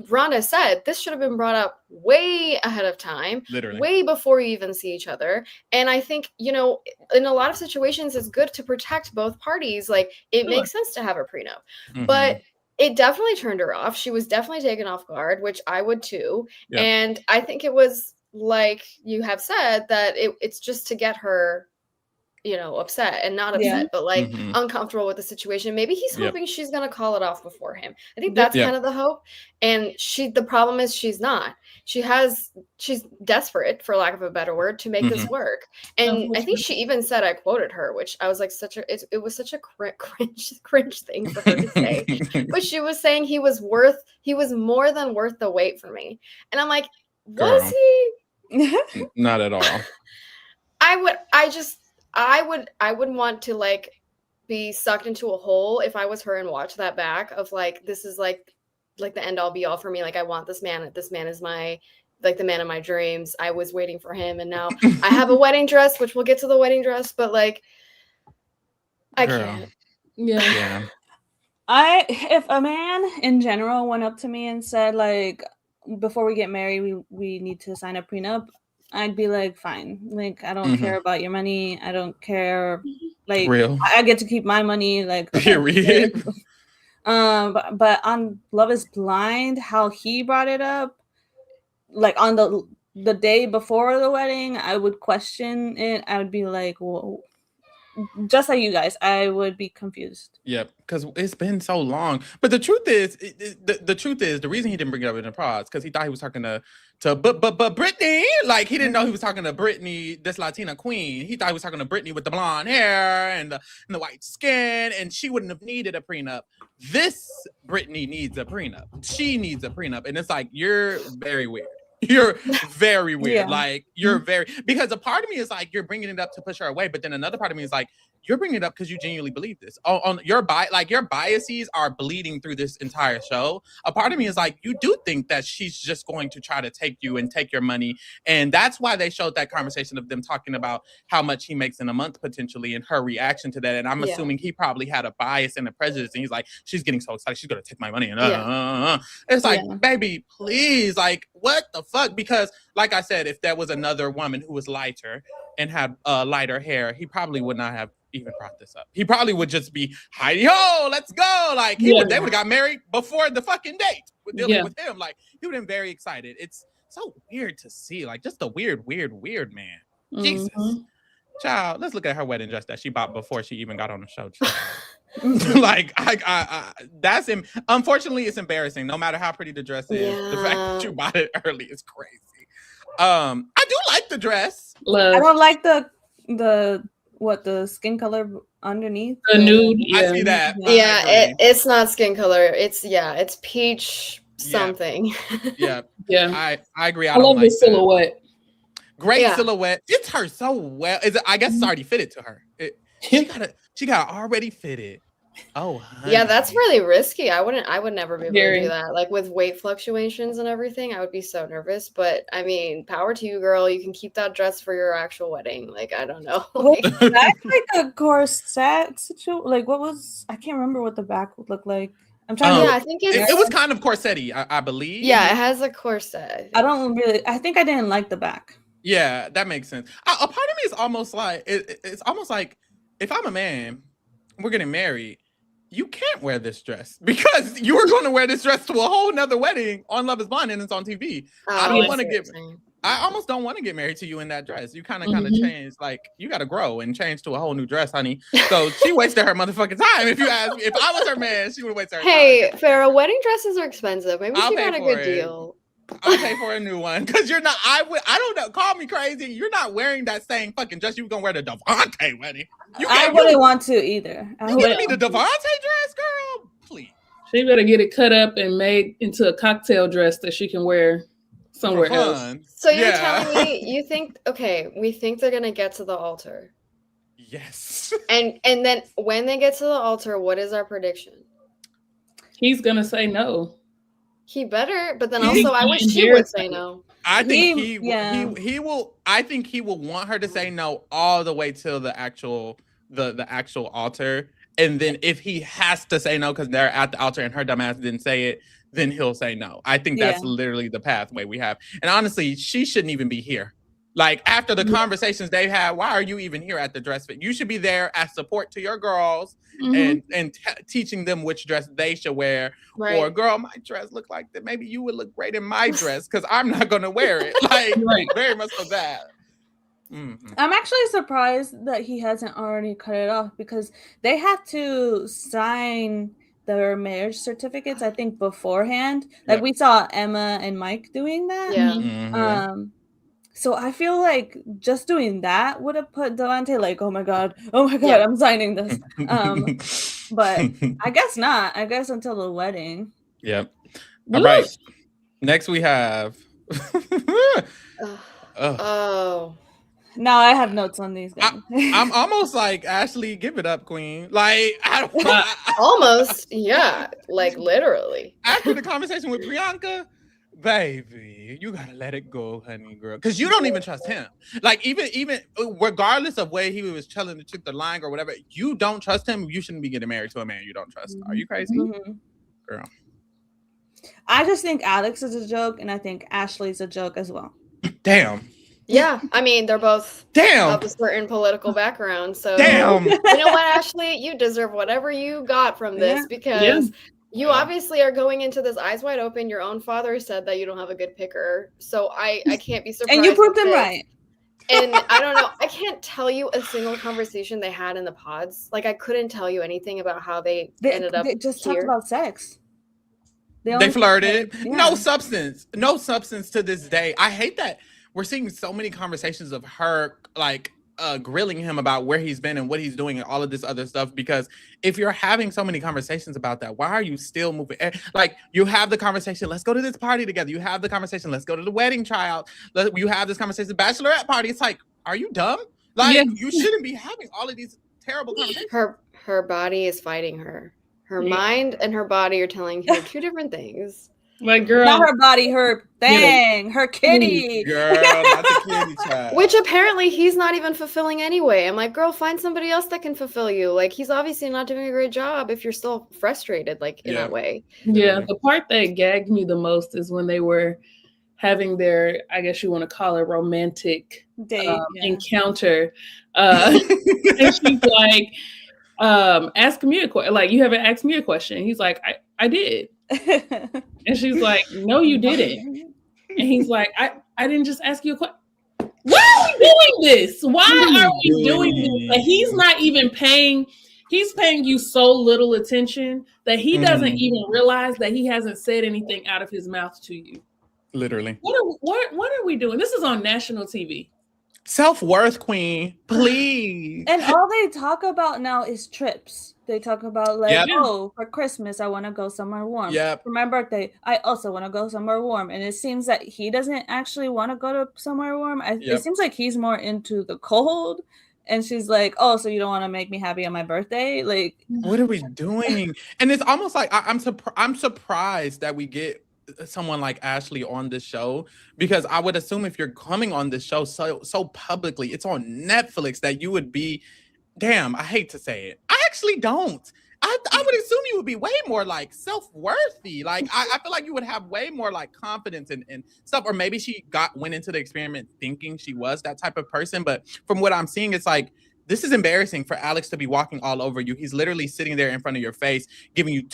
Rhonda said, this should have been brought up way ahead of time, literally way before you even see each other. And I think, in a lot of situations, it's good to protect both parties. Like it makes sense to have a prenup, but it definitely turned her off. She was definitely taken off guard, which I would too. Yeah. And I think it was like you have said that it's just to get her, upset and not upset, but like uncomfortable with the situation. Maybe he's hoping she's going to call it off before him. I think that's kind of the hope. And the problem is she's not. She's desperate, for lack of a better word, to make this work. And I think she even said, I quoted her, which I was like, it was such a cringe thing for her to say. But she was saying he was more than worth the wait for me. And I'm like, was he? Not at all. I would want to like be sucked into a hole if I was her and watch that back of like, this is like the end all be all for me. Like I want this man. This man is the man of my dreams. I was waiting for him. And now I have a wedding dress, which we'll get to the wedding dress, but like, I can't. Yeah. If a man in general went up to me and said like, before we get married, we need to sign a prenup, I'd be like, fine. Like, I don't care about your money. I don't care. Like, I get to keep my money. Like, period. But on Love is Blind, how he brought it up, like on the day before the wedding, I would question it. I would be like, whoa. Just like you guys, I would be confused. Yep, because it's been so long. But the truth is, the reason he didn't bring it up in the prods because he thought he was talking to but Brittany, like he didn't know he was talking to Brittany, this Latina queen. He thought he was talking to Brittany with the blonde hair and the white skin, and she wouldn't have needed a prenup. This Brittany needs a prenup. She needs a prenup, and it's like, you're very weird. You're very weird. Like you're very, because a part of me is like, you're bringing it up to push her away. But then another part of me is like, you're bringing it up because you genuinely believe this. On your your biases are bleeding through this entire show. A part of me is like, you do think that she's just going to try to take you and take your money. And that's why they showed that conversation of them talking about how much he makes in a month potentially and her reaction to that. And I'm assuming he probably had a bias and a prejudice. And he's like, she's getting so excited. She's going to take my money. And it's like, baby, please. Like, what the fuck? Because like I said, if there was another woman who was lighter, and had lighter hair, he probably would not have even brought this up. He probably would just be, Heidi ho, let's go. Like they would have got married before the fucking date. Dealing with him, like he would have been very excited. It's so weird to see, like just a weird man. Jesus, child. Let's look at her wedding dress that she bought before she even got on the show. Like that's him. Unfortunately, it's embarrassing. No matter how pretty the dress is, the fact that you bought it early is crazy. I do like the dress. I don't like the skin color underneath. The nude. I see that. Yeah, it's not skin color. It's peach something. Yeah. I agree. I love the silhouette. Great silhouette. It's her so well. I guess it's already fitted to her. She got already fitted. Oh, honey. Yeah, that's really risky. I would never be able to do that. Like with weight fluctuations and everything, I would be so nervous. But I mean, power to you, girl. You can keep that dress for your actual wedding. Like, I don't know. That's like a corset situation. Like, I can't remember what the back would look like. I'm trying to. I think it was kind of corset-y, I believe. Yeah, it has a corset. I think I didn't like the back. Yeah, that makes sense. A part of me is almost like it's almost like if I'm a man, we're getting married. You can't wear this dress because you were going to wear this dress to a whole nother wedding on Love Is Blind and it's on TV. I almost don't want to get married to you in that dress. You kind of change, like you got to grow and change to a whole new dress, honey. So she wasted her motherfucking time. If you ask me, if I was her man, she would have wasted her time. Hey, Farrah, wedding dresses are expensive. Maybe she got a good deal. I'll pay for a new one because you're not. I don't know. Call me crazy. You're not wearing that same fucking dress. You were gonna wear the Devonta wedding. I wouldn't want to either. You giving me the Devonta dress, girl? Please. She better get it cut up and made into a cocktail dress that she can wear somewhere else. So you're telling me we think they're gonna get to the altar. Yes. And then when they get to the altar, what is our prediction? He's gonna say no. He better, but then also I wish he would say no. I think he will. I think he will want her to say no all the way till the actual the actual altar, and then if he has to say no because they're at the altar and her dumbass didn't say it, then he'll say no. I think that's literally the pathway we have. And honestly, she shouldn't even be here. Like after the conversations they've had, why are you even here at the dress fit? You should be there as support to your girls and teaching them which dress they should wear. Right. Or girl, my dress look like that. Maybe you would look great in my dress because I'm not going to wear it. Like very much so that. Mm-hmm. I'm actually surprised that he hasn't already cut it off because they had to sign their marriage certificates, I think, beforehand. Like we saw Emma and Mike doing that. Yeah. Mm-hmm. So I feel like just doing that would have put Devonta like, oh my god, I'm signing this. But I guess not. I guess until the wedding. Yep. All right. Next we have. Now I have notes on these guys. I'm almost like Ashley, give it up, queen. Like almost, yeah, like literally. After the conversation with Priyanka. Baby, you gotta let it go, honey, girl. Because you don't even trust him. Like, even regardless of where he was telling the chick the lying or whatever, you don't trust him. You shouldn't be getting married to a man you don't trust. Are you crazy? Girl. I just think Alex is a joke, and I think Ashley's a joke as well. Damn. Yeah, I mean, they're both of a certain political background. So, you know what, Ashley? You deserve whatever you got from this because... You obviously are going into this eyes wide open. Your own father said that you don't have a good picker. So I can't be surprised. And you proved him right. And I don't know. I can't tell you a single conversation they had in the pods. Like I couldn't tell you anything about how they ended up. They just talked about sex. They flirted. Yeah. No substance to this day. I hate that we're seeing so many conversations of her like grilling him about where he's been and what he's doing and all of this other stuff, because if you're having so many conversations about that, why are you still moving? Like you have the conversation, let's go to this party together. You have the conversation, let's go to the wedding child. You have this conversation, bachelorette party. It's like, are you dumb? Like you shouldn't be having all of these terrible conversations. Her body is fighting her. Her mind and her body are telling her two different things. Like, girl. Not her body, her thing, her kitty. Girl, not the kitty child. Which apparently he's not even fulfilling anyway. I'm like, girl, find somebody else that can fulfill you. Like, he's obviously not doing a great job if you're still frustrated, like, in that way. Yeah, the part that gagged me the most is when they were having their, I guess you want to call it, romantic date encounter. And she's like, ask me a question. Like, you haven't asked me a question. He's like, I did. And she's like, no, you didn't. And he's like, I didn't just ask you a question. Why are we doing this? Why are we doing this? Like, he's not even paying. He's paying you so little attention that he doesn't even realize that he hasn't said anything out of his mouth to you. Literally. What are we doing? This is on national TV. Self-worth, queen, please. And all they talk about now is trips. They talk about like, oh, for Christmas, I want to go somewhere warm. Yep. For my birthday, I also want to go somewhere warm. And it seems that he doesn't actually want to go to somewhere warm. It seems like he's more into the cold. And she's like, oh, so you don't want to make me happy on my birthday? Like, what are we doing? And it's almost like I'm surprised that we get someone like Ashley on this show, because I would assume if you're coming on this show so publicly, it's on Netflix, that you would be, damn, I hate to say it, I actually don't. I would assume you would be way more like self-worthy. Like I feel like you would have way more like confidence and stuff. Or maybe she went into the experiment thinking she was that type of person. But from what I'm seeing, it's like, this is embarrassing for Alex to be walking all over you. He's literally sitting there in front of your face, giving you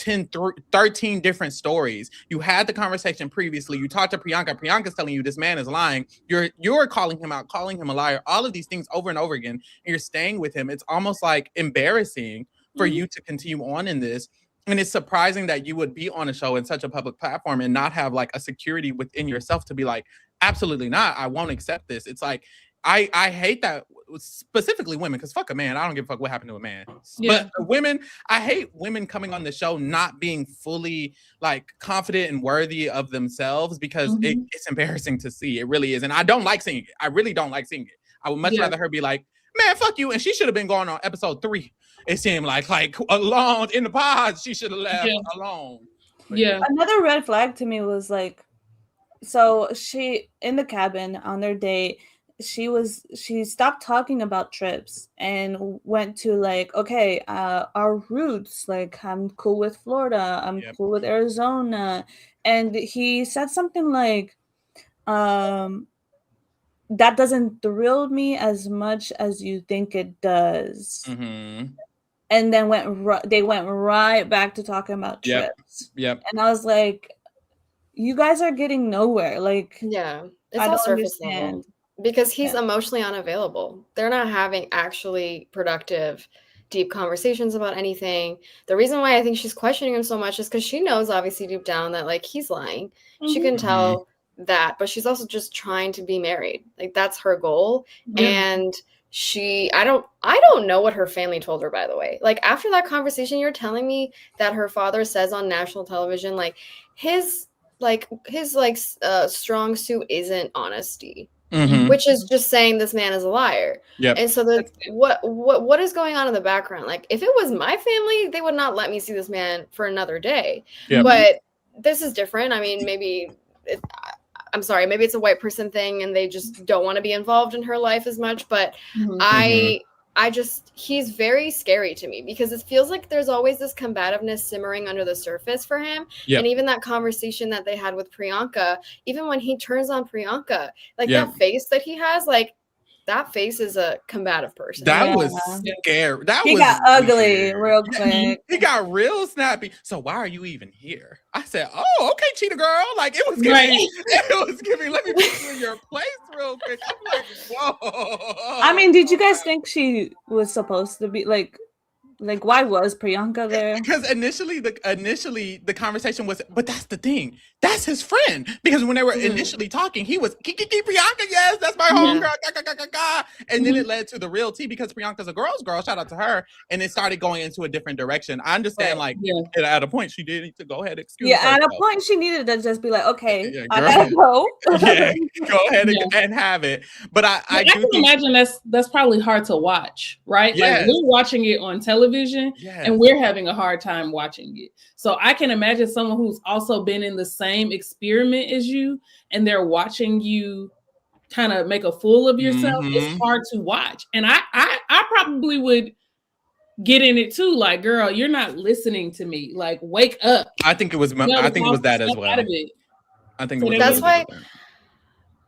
13 different stories. You had the conversation previously. You talked to Priyanka. Priyanka's telling you this man is lying. You're calling him out, calling him a liar, all of these things over and over again. And you're staying with him. It's almost like embarrassing for you to continue on in this. And it's surprising that you would be on a show in such a public platform and not have like a security within yourself to be like, absolutely not. I won't accept this. It's like, I hate that, specifically women, because fuck a man. I don't give a fuck what happened to a man. Yeah. But women, I hate women coming on the show not being fully like confident and worthy of themselves, because it's embarrassing to see. It really is. And I don't like seeing it. I really don't like seeing it. I would much rather her be like, man, fuck you. And she should have been going on episode 3. It seemed like alone in the pod, she should have left alone. But another red flag to me was like, so she, in the cabin on their date, she stopped talking about trips and went to like, okay, our roots, like, I'm cool with Florida, I'm cool with Arizona. And he said something like, that doesn't thrill me as much as you think it does. And then they went right back to talking about trips. And I was like, you guys are getting nowhere. Like, it's all surface level. Because he's emotionally unavailable. They're not having actually productive, deep conversations about anything. The reason why I think she's questioning him so much is because she knows, obviously, deep down that like he's lying. She can tell that, but she's also just trying to be married. Like, that's her goal. And I don't know what her family told her, by the way. Like, after that conversation, you're telling me that her father says on national television, like his strong suit isn't honesty. Which is just saying this man is a liar. And so what is going on in the background? Like, if it was my family, they would not let me see this man for another day. But this is different. I mean, maybe it's a white person thing and they just don't want to be involved in her life as much. But he's very scary to me, because it feels like there's always this combativeness simmering under the surface for him. And even that conversation that they had with Priyanka, even when he turns on Priyanka, like that face that he has, like that face is a combative person. That was scary. He got ugly real quick. He got real snappy. So why are you even here? I said, oh, okay, cheetah girl. Like, it was giving, let me put you in your place real quick. I'm like, whoa. I mean, did you guys think she was supposed to be like why was Priyanka there? Because initially the conversation was, but that's the thing. That's his friend. Because when they were initially talking, he was Kiki Priyanka, yes, that's my homegirl. And then it led to the real tea, because Priyanka's a girl's girl. Shout out to her. And it started going into a different direction. I understand, at a point she did need to go ahead and excuse herself. At a point she needed to just be like, okay, I gotta go. Go ahead and have it. But I can imagine that's probably hard to watch, right? Like, we're watching it on television. And we're having a hard time watching it. So I can imagine someone who's also been in the same experiment as you, and they're watching you kind of make a fool of yourself. It's hard to watch. And I probably would get in it too. Like, girl, you're not listening to me. Like, wake up. I think it was that as well. I think that's why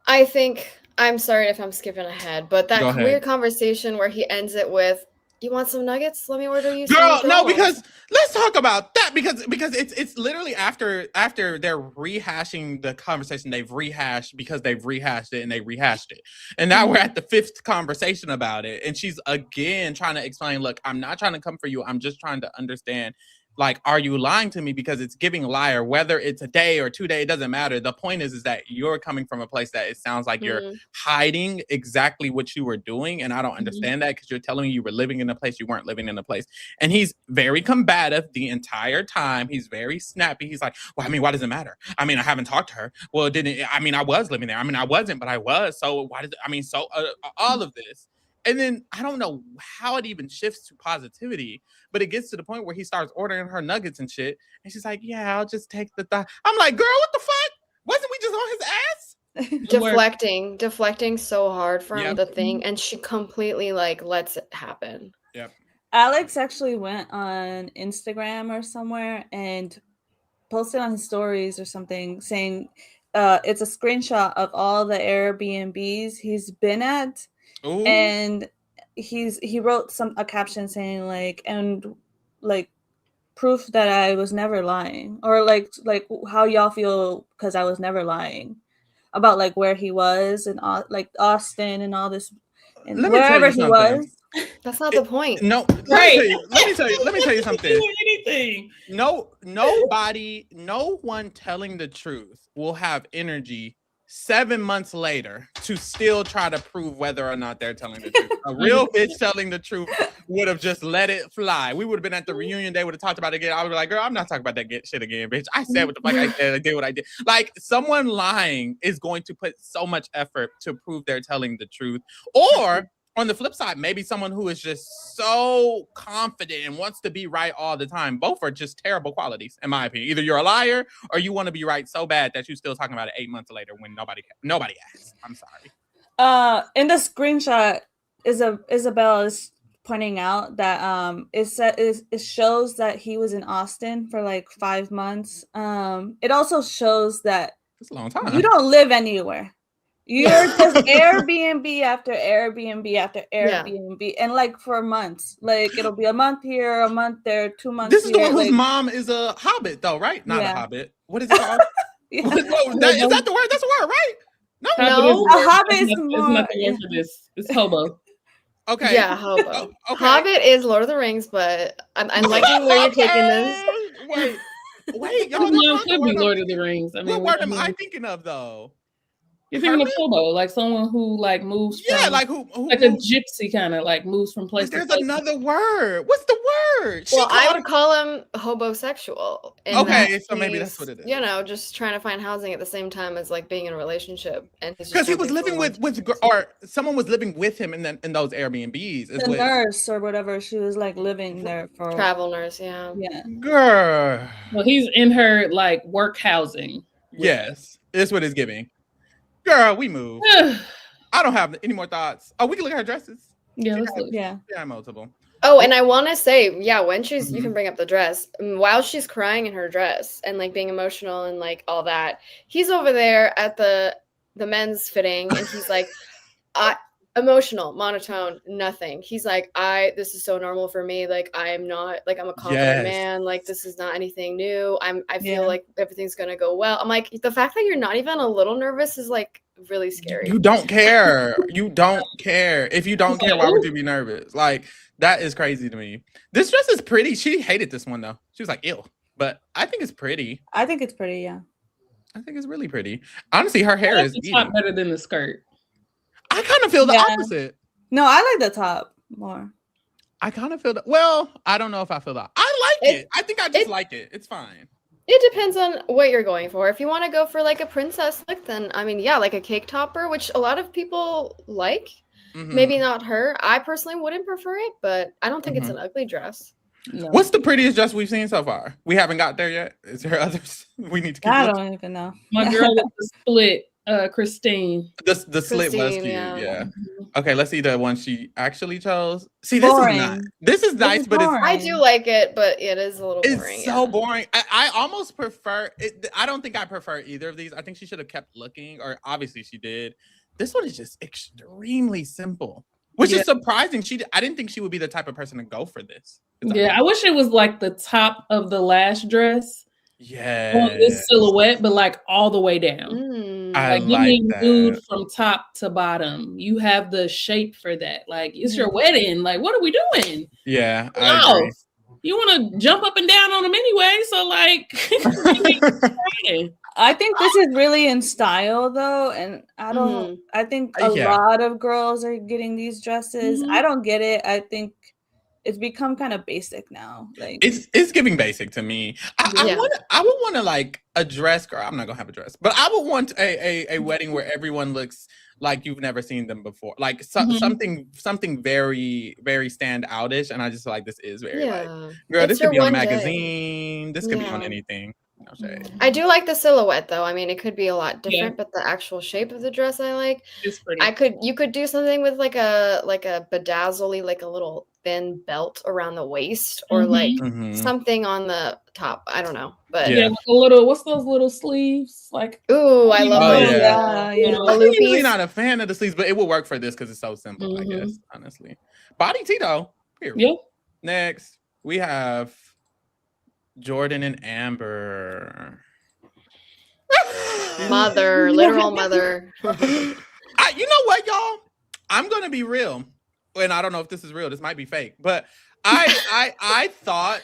I think, I'm sorry if I'm skipping ahead, but that weird conversation where he ends it with, "You want some nuggets? Let me order you some McDonald's." No, because let's talk about that because it's literally after they're rehashing the conversation they've rehashed because they've rehashed it and they rehashed it. And now we're at the 5th conversation about it. And she's again trying to explain, look, I'm not trying to come for you. I'm just trying to understand. Like, are you lying to me? Because it's giving liar, whether it's a day or 2 days, it doesn't matter. The point is that you're coming from a place that it sounds like you're hiding exactly what you were doing. And I don't understand that because you're telling me you were living in a place you weren't living in a place. And he's very combative the entire time. He's very snappy. He's like, well, I mean, why does it matter? I mean, I haven't talked to her. Well, it didn't. I mean, I was living there. I mean, I wasn't, but I was. So why did I mean, so all of this. And then I don't know how it even shifts to positivity, but it gets to the point where he starts ordering her nuggets and shit. And she's like, yeah, I'll just take the thigh. I'm like, girl, what the fuck? Wasn't we just on his ass? Deflecting so hard from the thing. And she completely like lets it happen. Yep. Alex actually went on Instagram or somewhere and posted on his stories or something saying it's a screenshot of all the Airbnbs he's been at. Ooh. And he wrote a caption saying like, and like proof that I was never lying, or like how y'all feel because I was never lying about like where he was and like Austin and all this and wherever he was. That's not the point. No, right. Let me tell you something. Anything. No one telling the truth will have energy 7 months later to still try to prove whether or not they're telling the truth. A real bitch telling the truth would have just let it fly. We would have been at the reunion. They would have talked about it again. I would be like, girl, I'm not talking about that shit again, bitch. I said what the fuck I said. I did what I did. Like, someone lying is going to put so much effort to prove they're telling the truth. Or on the flip side, maybe someone who is just so confident and wants to be right all the time. Both are just terrible qualities, in my opinion. Either you're a liar or you want to be right so bad that you're still talking about it 8 months later when nobody asked. I'm sorry. In the screenshot, Isabel is pointing out that it shows that he was in Austin for like 5 months. It also shows that it's a long time. You don't live anywhere. You're just Airbnb after Airbnb after Airbnb, and like for months, like it'll be a month here, a month there, 2 months. This is the one whose mom is a hobbit, though, right? Not a hobbit. What is it called? Is that the word? That's the word, right? No. A hobbit is more. It's not the word for this. It's hobo. Okay. Yeah, hobo. Okay. Hobbit is Lord of the Rings, but I'm liking where you're taking this. Wait, y'all. It could be Lord of the Rings. I mean, what word am I thinking of, though? You're thinking of hobo, like someone who like moves from, like who like a gypsy kind of like moves from place to place. There's another word. What's the word? Well, I would call him hobosexual. Okay, so maybe that's what it is. You know, just trying to find housing at the same time as like being in a relationship, and because he was living with or someone was living with him in those Airbnbs. The nurse or whatever, she was like living there for travel nurse. Yeah. Girl. Well, he's in her like work housing. Yes, it's what it's giving. Girl, we move. I don't have any more thoughts. Oh, we can look at her dresses. Yeah, let's look. Yeah, multiple. Oh, and I want to say, when she's, you can bring up the dress. While she's crying in her dress and like being emotional and like all that, he's over there at the men's fitting, and he's like, emotional, monotone, nothing. He's like, this is so normal for me. Like, I'm not, like, I'm a confident man. Like, this is not anything new. I feel like everything's going to go well. I'm like, the fact that you're not even a little nervous is like really scary. You don't care. You don't care. If you don't care, why would you be nervous? Like, that is crazy to me. This dress is pretty. She hated this one though. She was like, ew. But I think it's pretty. I think it's pretty, yeah. I think it's really pretty. Honestly, her hair is the top better than the skirt. I kind of feel the opposite. No, I like the top more. I kind of feel I don't know if I feel that. I like it. I think I just like it. It's fine. It depends on what you're going for. If you want to go for like a princess look, then I mean, like a cake topper, which a lot of people like. Mm-hmm. Maybe not her. I personally wouldn't prefer it, but I don't think it's an ugly dress. No. What's the prettiest dress we've seen so far? We haven't got there yet. Is there others? We need to keep I don't even know. My girl with the split Christine. The slit was cute. Yeah. Yeah. Okay, let's see the one she actually chose. See, Boring. This is nice, but it's. I do like it, but it is a little boring. It's so boring. I almost prefer it. I don't think I prefer either of these. I think she should have kept looking, or obviously she did. This one is just extremely simple, which is surprising. I didn't think she would be the type of person to go for this. Yeah, I wish it was like the top of the last dress. Yeah. On this silhouette, but like all the way down. I like you need nude from top to bottom. You have the shape for that. Like it's your wedding. Like what are we doing? Yeah, I agree. You want to jump up and down on them anyway. So like, I think this is really in style though, and I don't. I think a lot of girls are getting these dresses. I don't get it. I think it's become kind of basic now. Like it's giving basic to me. I would want to like a dress, girl. I'm not gonna have a dress, but I would want a wedding where everyone looks like you've never seen them before, like something very very stand outish. And I just feel like this is very like, girl, this could be on a magazine. This could be on anything. No shade. I do like the silhouette though. I mean, it could be a lot different, but the actual shape of the dress I like. It's pretty. You could do something with like a bedazzly, like a little thin belt around the waist, or like something on the top. I don't know, but like a little. What's those little sleeves? Like, ooh, I love those. I'm usually not a fan of the sleeves, but it will work for this because it's so simple. I guess honestly, body T though. Yeah. Next, we have Jordan and Amber. Literal mother. You know what, y'all? I'm gonna be real, and I don't know if this is real. This might be fake, but I thought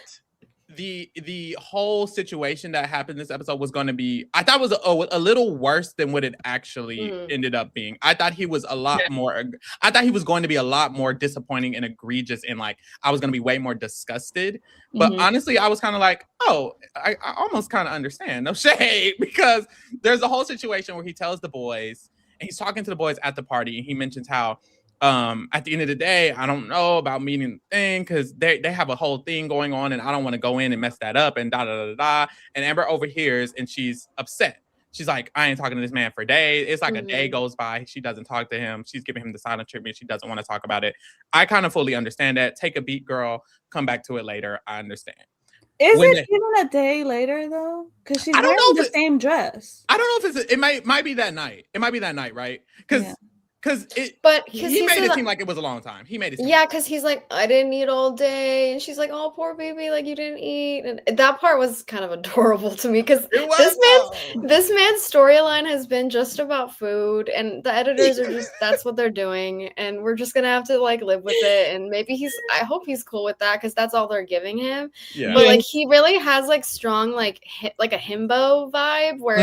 the whole situation that happened this episode was going to be. I thought it was a little worse than what it actually ended up being. I thought he was a lot more. I thought he was going to be a lot more disappointing and egregious, and like I was going to be way more disgusted. But honestly, I was kind of like, oh, I almost kind of understand. No shade, because there's a whole situation where he tells the boys, and he's talking to the boys at the party, and he mentions how at the end of the day, I don't know about meeting the thing because they have a whole thing going on, and I don't want to go in and mess that up and da da da da. And Amber overhears, and she's upset. She's like, I ain't talking to this man for days. It's like a day goes by. She doesn't talk to him. She's giving him the silent treatment. She doesn't want to talk about it. I kind of fully understand that. Take a beat, girl. Come back to it later. I understand. Is it even a day later though? Because she's wearing the same dress. I don't know if it might be that night. It might be that night, right? Because he made it seem like it was a long time. He made it seem because he's like, I didn't eat all day, and she's like, oh, poor baby, like you didn't eat, and that part was kind of adorable to me because this man's storyline has been just about food, and the editors are just that's what they're doing, and we're just gonna have to like live with it, and maybe I hope he's cool with that because that's all they're giving him. Yeah. But like he really has like strong like a himbo vibe where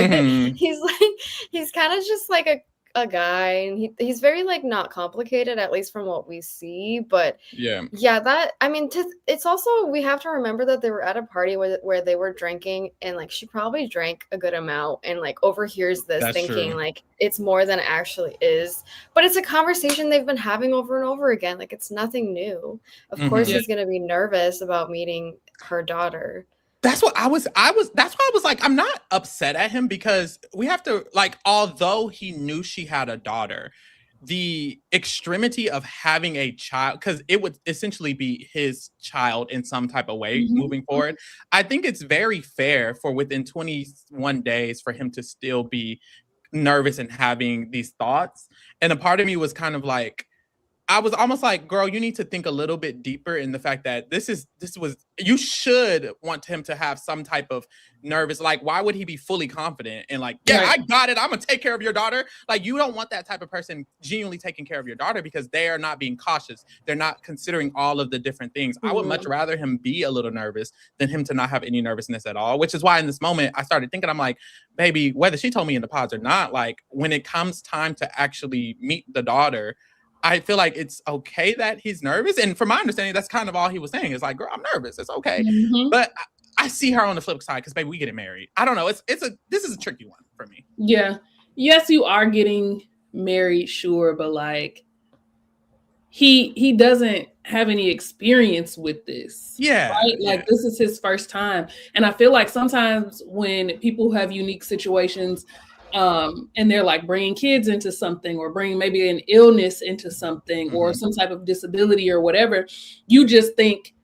he's kind of just like a guy, and he's very like not complicated, at least from what we see, but that I mean it's also, we have to remember that they were at a party where they were drinking, and like she probably drank a good amount and like overhears this. That's thinking true. Like it's more than it actually is, but it's a conversation they've been having over and over again. Like it's nothing new. Of course he's gonna be nervous about meeting her daughter. That's what that's why I was like, I'm not upset at him, because we have to like, although he knew she had a daughter, the extremity of having a child, because it would essentially be his child in some type of way moving forward. I think it's very fair for within 21 days for him to still be nervous and having these thoughts. And a part of me was kind of like, I was almost like, girl, you need to think a little bit deeper in the fact that you should want him to have some type of nervous, like, why would he be fully confident and like, I got it, I'm gonna take care of your daughter? Like, you don't want that type of person genuinely taking care of your daughter, because they are not being cautious. They're not considering all of the different things. I would much rather him be a little nervous than him to not have any nervousness at all, which is why in this moment I started thinking, I'm like, baby, whether she told me in the pods or not, like when it comes time to actually meet the daughter, I feel like it's okay that he's nervous. And from my understanding, that's kind of all he was saying. Is like, girl, I'm nervous. It's okay. But I see her on the flip side, because baby, we getting married. I don't know. This is a tricky one for me. Yeah. Yes, you are getting married, sure, but like he doesn't have any experience with this. Yeah. Right? Like this is his first time. And I feel like sometimes when people have unique situations and they're like bringing kids into something or bringing maybe an illness into something or some type of disability or whatever, you just think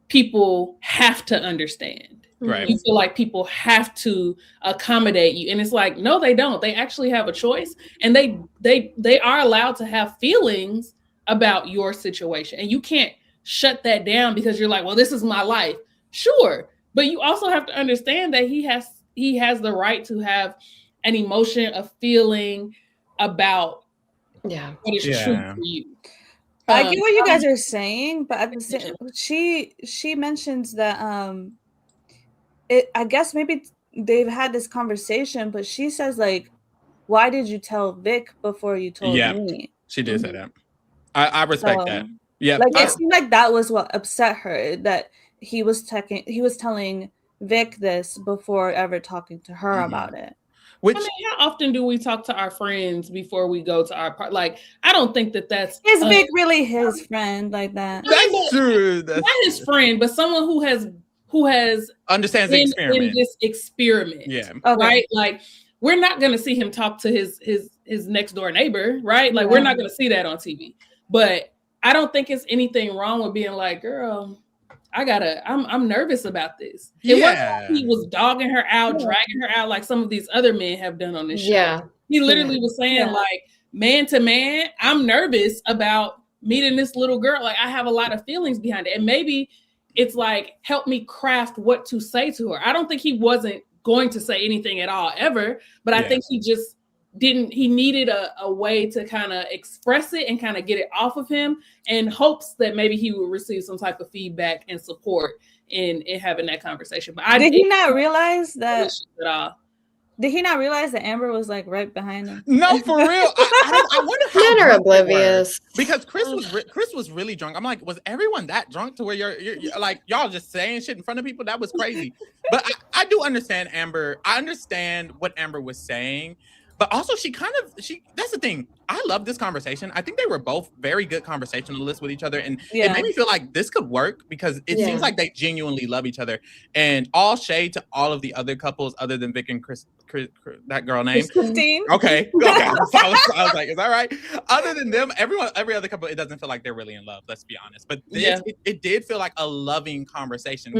people have to understand. Right. You feel like people have to accommodate you. And it's like, no, they don't. They actually have a choice, and they are allowed to have feelings about your situation. And you can't shut that down because you're like, well, this is my life. Sure. But you also have to understand that he has the right to have an emotion, a feeling about what is true for you. I get what you guys are saying, but at the same, she mentions that I guess maybe they've had this conversation, but she says like, why did you tell Vic before you told me? She did say that. I respect that. Yeah, like it seemed like that was what upset her, that he was telling Vic this before ever talking to her about it. Which, I mean, how often do we talk to our friends before we go to our part? Like, I don't think that's is Vic really his friend like that. That's true. That's not his friend, but someone who has understands the experiment. In this experiment. Yeah. Okay. Right. Like, we're not going to see him talk to his next door neighbor, right? Like, we're not going to see that on TV. But I don't think it's anything wrong with being like, girl, I'm nervous about this. It wasn't like he was dogging her out, dragging her out like some of these other men have done on this show. Yeah. He literally was saying like, man to man, I'm nervous about meeting this little girl. Like, I have a lot of feelings behind it. And maybe it's like, help me craft what to say to her. I don't think he wasn't going to say anything at all ever, but I think he just he needed a way to kind of express it and kind of get it off of him, in hopes that maybe he would receive some type of feedback and support in having that conversation. But did he not realize that Amber was like right behind him? No, for real. I wonder how men are oblivious, because Chris was really drunk. I'm like, was everyone that drunk to where you're like, y'all just saying shit in front of people? That was crazy. But I do understand Amber. I understand what Amber was saying. But also, that's the thing. I love this conversation. I think they were both very good conversationalists with each other. And it made me feel like this could work because it seems like they genuinely love each other. And all shade to all of the other couples other than Vic and Chris that girl name. Christine. Okay. I was like, is that right? Other than them, every other couple, it doesn't feel like they're really in love. Let's be honest. But it did feel like a loving conversation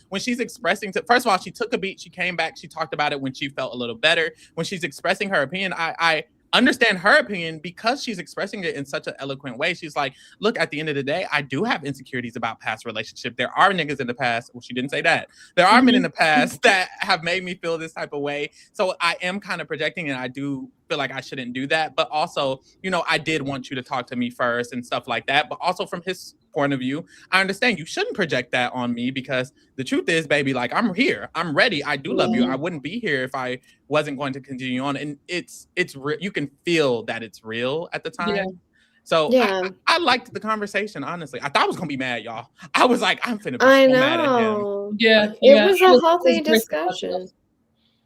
when she's expressing first of all, she took a beat, she came back, she talked about it when she felt a little better. When she's expressing her opinion, I understand her opinion because she's expressing it in such an eloquent way. She's like, look, at the end of the day, I do have insecurities about past relationship. There are niggas in the past. Well, she didn't say that. There are men in the past that have made me feel this type of way. So I am kind of projecting, and I do feel like I shouldn't do that. But also, I did want you to talk to me first and stuff like that. But also from his point of view, I understand you shouldn't project that on me because the truth is, baby, like, I'm here, I'm ready, I do love you. I wouldn't be here if I wasn't going to continue on. And it's real. You can feel that it's real at the time. So I liked the conversation, honestly. I thought I was gonna be mad, y'all. I was like, I'm finna be so mad at him. It was a healthy discussion.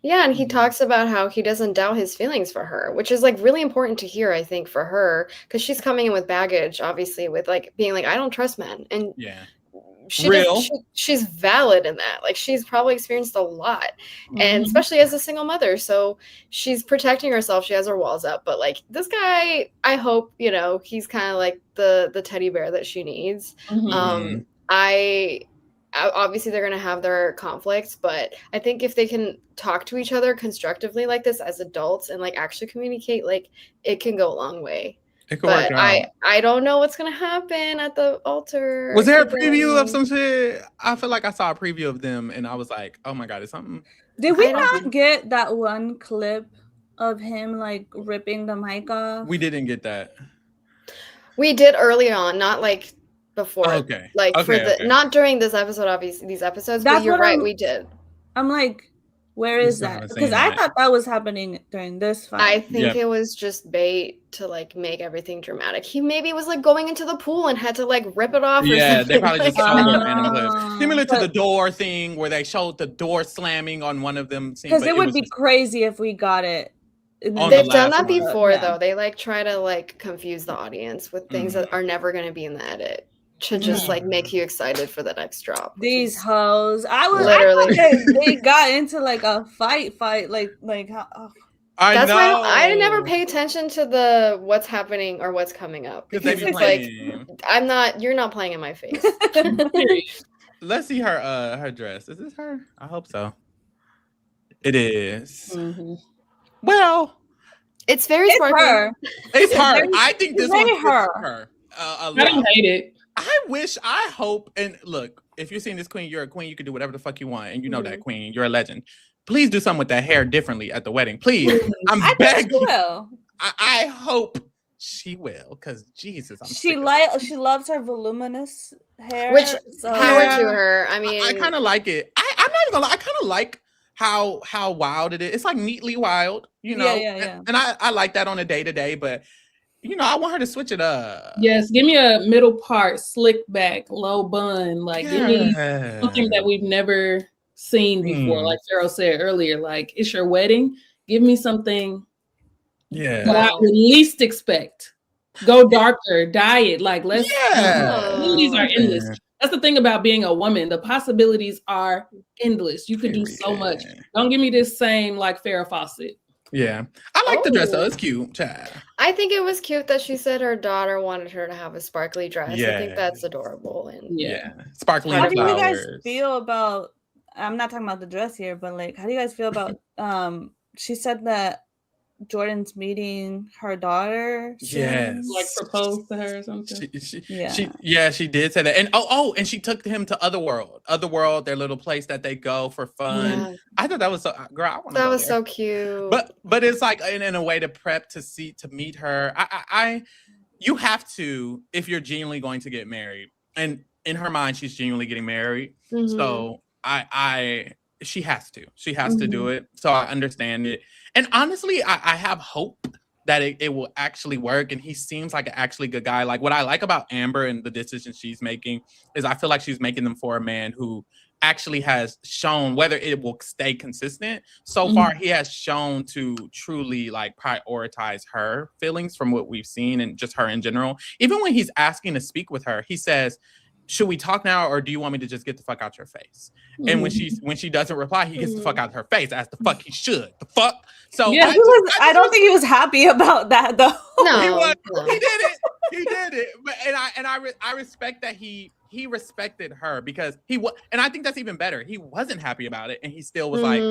Yeah, and he talks about how he doesn't doubt his feelings for her, which is like really important to hear, I think, for her, because she's coming in with baggage, obviously, with like being like, I don't trust men, and she's valid in that. Like, she's probably experienced a lot, and especially as a single mother, so she's protecting herself. She has her walls up, but like this guy, I hope he's kind of like the teddy bear that she needs. Obviously they're going to have their conflicts, but I think if they can talk to each other constructively like this as adults and like actually communicate, like, it can go a long way. But I don't know what's going to happen at the altar. Was there a preview of some shit? I feel like I saw a preview of them and I was like, oh my God, it's something. Did we not get that one clip of him like ripping the mic off? We didn't get that. We did early on, not like before, not during this episode, obviously these episodes. But you're right, we did. I'm like, where is that? Because I thought that was happening during this fight. I think it was just bait to like make everything dramatic. He maybe was like going into the pool and had to like rip it off. Yeah, they probably just showed a random clip, similar to the door thing where they showed the door slamming on one of them. Because it would be crazy if we got it. They've done that before, though. They like try to like confuse the audience with things that are never going to be in the edit to just like make you excited for the next drop. These hoes, I thought they got into like a fight, like how. That's know. why I never pay attention to the what's happening or what's coming up. Because It's like you're not playing in my face. Let's see her dress. Is this her? I hope so. It is. Mm-hmm. Well, it's very sparkly. It's her. I think this one's her. I don't hate it. I hope, and look, if you're seeing this queen, you're a queen. You can do whatever the fuck you want, and you know that queen. You're a legend. Please do something with that hair differently at the wedding, please. I'm begging. I hope she will, because Jesus, she loves her voluminous hair. Which power to her. I mean, I kind of like it. I'm not even gonna lie. I kind of like how wild it is. It's like neatly wild, you know. Yeah. And I like that on a day to day, but you know, I want her to switch it up. Yes, give me a middle part, slick back, low bun. Like give me something that we've never seen before. Like Cheryl said earlier, like it's your wedding. Give me something that I would least expect. Go darker, dye it. Like possibilities are endless. That's the thing about being a woman. The possibilities are endless. You could do so much. Don't give me this same like Farrah Fawcett. Yeah. I like the dress though. It's cute. Child. I think it was cute that she said her daughter wanted her to have a sparkly dress. I think that's adorable. And sparkly How do you flowers. guys feel about, I'm not talking about the dress here, but like, how do you guys feel about, she said that Jordan's meeting her daughter. Yes. Like proposed to her or something. She did say that. And and she took him to Otherworld, their little place that they go for fun. Yeah. I thought that was so girl. I want that was so cute. But it's like in a way to prep to meet her. You have to, if you're genuinely going to get married, and in her mind she's genuinely getting married. Mm-hmm. So she has to do it. So I understand it. And honestly, I have hope that it will actually work. And he seems like an actually good guy. Like what I like about Amber and the decisions she's making is I feel like she's making them for a man who actually has shown, whether it will stay consistent. So far, he has shown to truly like prioritize her feelings from what we've seen and just her in general. Even when he's asking to speak with her, he says, should we talk now, or do you want me to just get the fuck out your face? And when she doesn't reply, he gets the fuck out her face, as the fuck he should. The fuck. So yeah, I don't think he was happy about that though. No, he did it. He did it. But I respect that he respected her because and I think that's even better. He wasn't happy about it, and he still was like,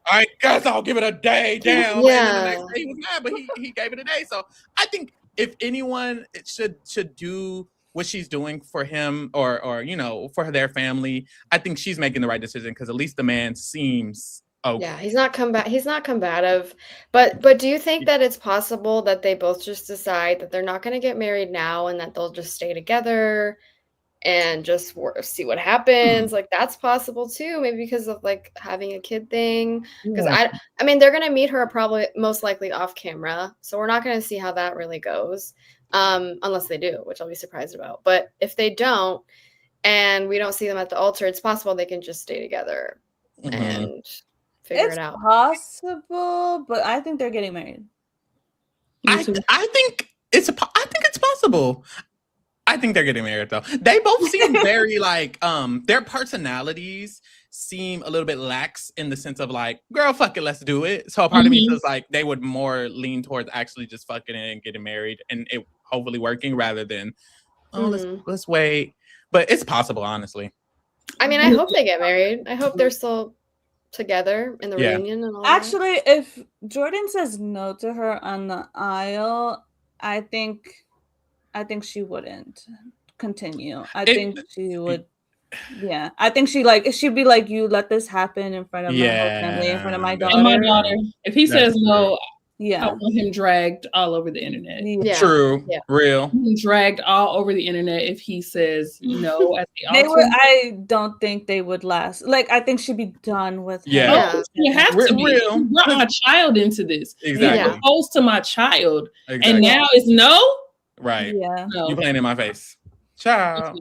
I guess I'll give it a day. Damn. Yeah. And the next day he was mad, but he gave it a day. So I think if anyone should do what she's doing for him or you know, for their family, I think she's making the right decision because at least the man seems okay. Yeah, he's not combative. But do you think that it's possible that they both just decide that they're not going to get married now and that they'll just stay together and just see what happens? Like that's possible too, maybe because of like having a kid thing. Because I mean, they're going to meet her probably most likely off camera, so we're not going to see how that really goes. Unless they do, which I'll be surprised about. But if they don't, and we don't see them at the altar, it's possible they can just stay together and figure it out. It's possible, but I think they're getting married. I think it's possible. I think they're getting married though. They both seem very like their personalities seem a little bit lax in the sense of like, girl, fuck it, let's do it. So part of me feels like they would more lean towards actually just fucking it and getting married and it hopefully working rather than let's wait. But it's possible, honestly. I mean, I hope they get married. I hope they're still together in the reunion and all Actually, if Jordan says no to her on the aisle, I think she wouldn't continue. I think she would. Yeah, I think she'd be like, you let this happen in front of my whole family, in front of my daughter. And my daughter. If he says no, I want him dragged all over the internet. Yeah. True. Yeah. Real. Dragged all over the internet if he says no at the altar. I don't think they would last. Like, I think she'd be done with her. Yeah. You have to be. Real. You brought my child into this. Exactly. You proposed to my child. Exactly. And now it's no? Right. Yeah. No. You playing in my face. Child.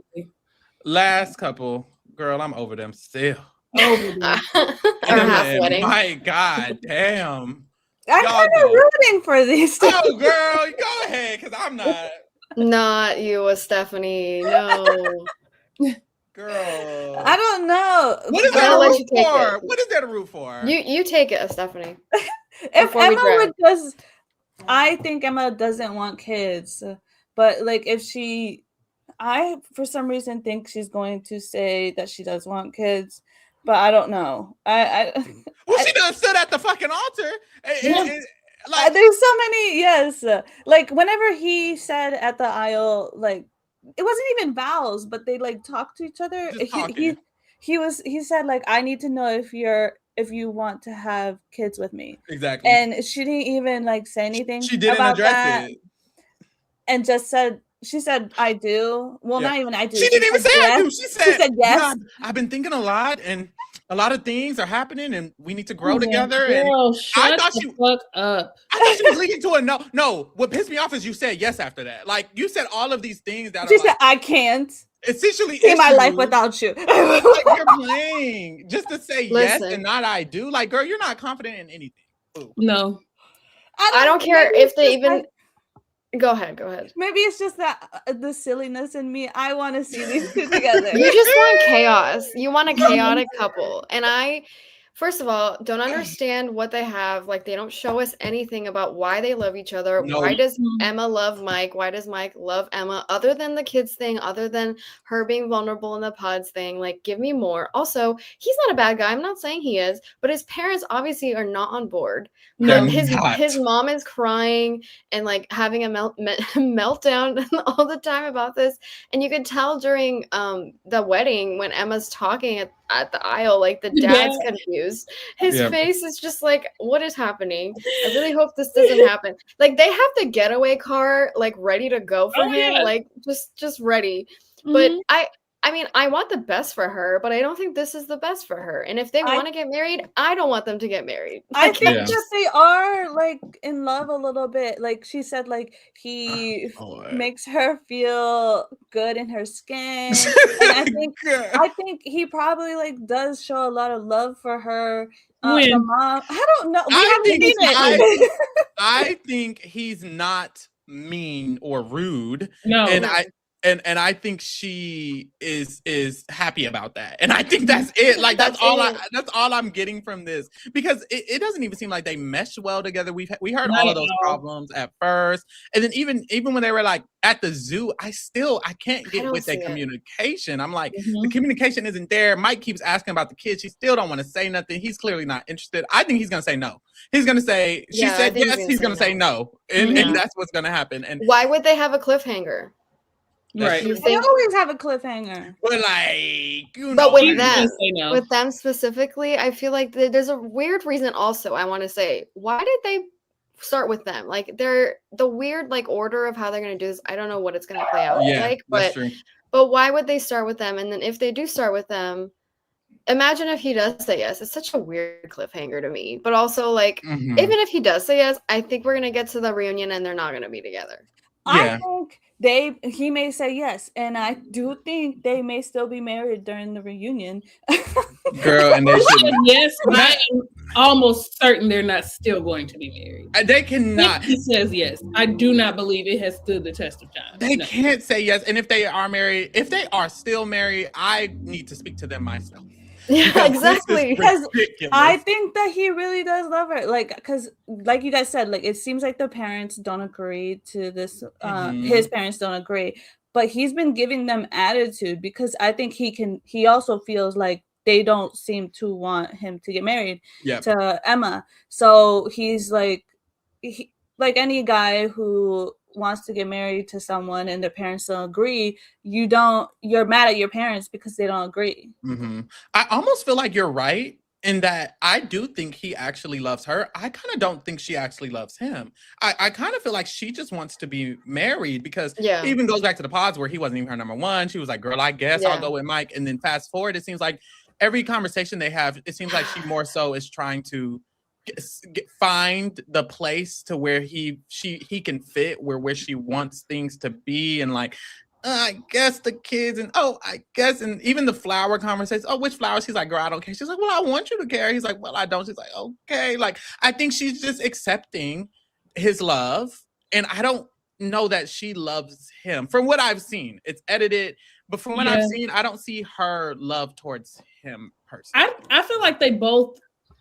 Last couple. Girl, I'm over them still. Over them. My God, damn. I'm kind of rooting for these two. Oh, girl, go ahead, because I'm not. Not you, Stephanie. No. Girl. I don't know. What is there to root for? What is there to root for? You take it, Stephanie. If Emma would just, I think Emma doesn't want kids, but like if she, I for some reason think she's going to say that she does want kids, but I don't know. She done stood at the fucking altar. Like, there's so many, yes. Like whenever he said at the aisle, like it wasn't even vows, but they like talked to each other. He said like, I need to know if you want to have kids with me. Exactly. And she didn't even like say anything. She didn't about address that, it. and just said, she said, I do. Well, not even I do. She didn't even say yes. I do. She said yes. I've been thinking a lot, and a lot of things are happening, and we need to grow together. Girl, and shut the fuck up. I thought she was leading to a no. No, what pissed me off is you said yes after that. Like you said all of these things that she said, I can't essentially see my life without you. Like you're playing just to say yes and not I do. Like, girl, you're not confident in anything. Ooh. No, I don't care if they even. Go ahead. Maybe it's just that the silliness in me. I want to see these two together. You just want chaos. You want a chaotic couple. And I, first of all, don't understand what they have. Like, they don't show us anything about why they love each other. No. Why does Emma love Mike? Why does Mike love Emma? Other than the kids thing, other than her being vulnerable in the pods thing, like, give me more. Also, he's not a bad guy. I'm not saying he is, but his parents obviously are not on board. His mom is crying and like having a meltdown all the time about this, and you could tell during the wedding when Emma's talking at the aisle, like the dad's confused. His face is just like, what is happening? I really hope this doesn't happen. Like they have the getaway car like ready to go for him, like just ready. But I mean, I want the best for her, but I don't think this is the best for her. And if they want to get married, I don't want them to get married. I think that they are like in love a little bit. Like she said, like he makes her feel good in her skin. And I think he probably like does show a lot of love for her. The mom, I don't know. I think he's not mean or rude. No. And I think she is happy about that. And I think that's it. Like that's all I'm getting from this, because it doesn't even seem like they mesh well together. We heard all of those problems at first. And then even when they were like at the zoo, I can't get with their communication. I'm like, the communication isn't there. Mike keeps asking about the kids. She still don't want to say nothing. He's clearly not interested. I think he's gonna say no. He's gonna say, she said yes, he's gonna say no. And that's what's gonna happen. And why would they have a cliffhanger? Right. They always have a cliffhanger. But like, but with them specifically, I feel like there's a weird reason also. I want to say, why did they start with them? Like they're the weird like order of how they're going to do this. I don't know what it's going to play out like, but why would they start with them? And then if they do start with them, imagine if he does say yes. It's such a weird cliffhanger to me. But also like, even if he does say yes, I think we're going to get to the reunion and they're not going to be together. I think he may say yes, and I do think they may still be married during the reunion. Girl, and they should. Yes, but I'm almost certain they're not still going to be married. They cannot. If he says yes, I do not believe it has stood the test of time. They can't say yes, and if they are married, if they are still married, I need to speak to them myself. Yeah, exactly. Because I think that he really does love her. Like, because like you guys said, like it seems like the parents don't agree to this. His parents don't agree, but he's been giving them attitude because I think he also feels like they don't seem to want him to get married to Emma. So he's like any guy who wants to get married to someone and their parents don't agree, you're mad at your parents because they don't agree. I almost feel like you're right in that I do think he actually loves her. I kind of don't think she actually loves him. I kind of feel like she just wants to be married because it even goes back to the pods where he wasn't even her number one. She was like, girl, I guess I'll go with Mike. And then fast forward, it seems like every conversation they have, it seems like she more so is trying to find the place to where he can fit where she wants things to be, and like I guess the kids and I guess, and even the flower conversation, which flowers? She's like, girl, I don't care. She's like, well, I want you to care. He's like, well, I don't. She's like, okay. Like I think she's just accepting his love, and I don't know that she loves him. From what I've seen, it's edited, but from what I've seen, I don't see her love towards him personally. I feel like they both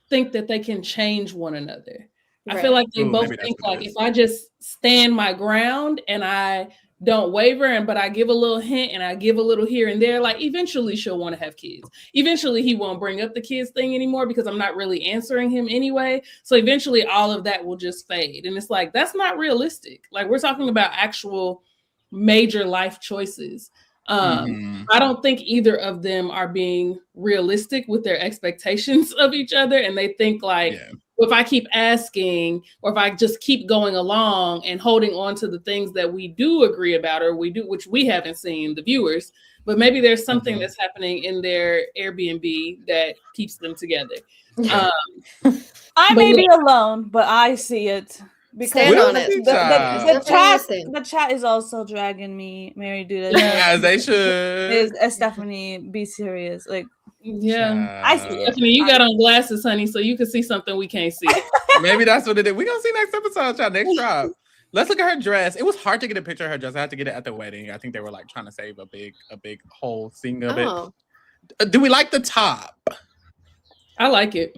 think that they can change one another. I feel like they both think like if I just stand my ground and I don't waver, but I give a little hint and I give a little here and there, like eventually she'll want to have kids. Eventually he won't bring up the kids thing anymore because I'm not really answering him anyway. So eventually all of that will just fade. And it's like, that's not realistic. Like we're talking about actual major life choices. I don't think either of them are being realistic with their expectations of each other. And they think like, if I keep asking, or if I just keep going along and holding on to the things that we do agree about, or we do, which we haven't seen, the viewers, but maybe there's something that's happening in their Airbnb that keeps them together. I may be alone, but I see it. Because the chat is also dragging me, Mary Duda. As they should. Stephanie, be serious. Like, I see it. Stephanie, you got on glasses, honey, so you can see something we can't see. Maybe that's what it is. We're gonna see next episode, y'all. Next drop. Let's look at her dress. It was hard to get a picture of her dress. I had to get it at the wedding. I think they were like trying to save a big whole scene of it. Do we like the top? I like it.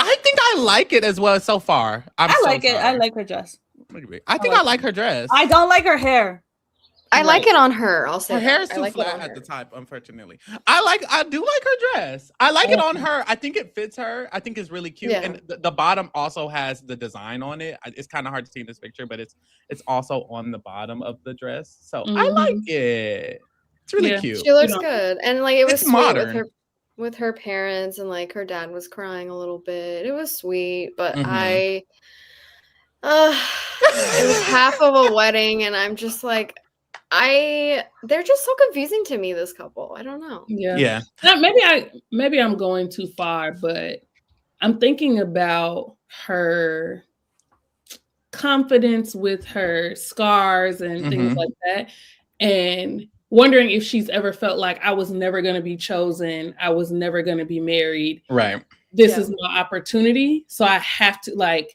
I think I like it as well so far. I like it. I like her dress. I think I like her dress. I don't like her hair. I like it on her. I'll say her hair is too flat at the top, unfortunately. I do like her dress. I like it on her. I think it fits her. I think it's really cute. Yeah. And the bottom also has the design on it. It's kind of hard to see in this picture, but it's also on the bottom of the dress. So I like it. It's really cute. She looks good. And like it was sweet modern. with her parents, and like her dad was crying a little bit. It was sweet, but it was half of a wedding, and I'm just like, they're just so confusing to me, this couple. I don't know. Yeah. Maybe I'm going too far, but I'm thinking about her confidence with her scars and things like that, and wondering if she's ever felt like I was never going to be chosen. I was never going to be married. Right. This is my opportunity. So I have to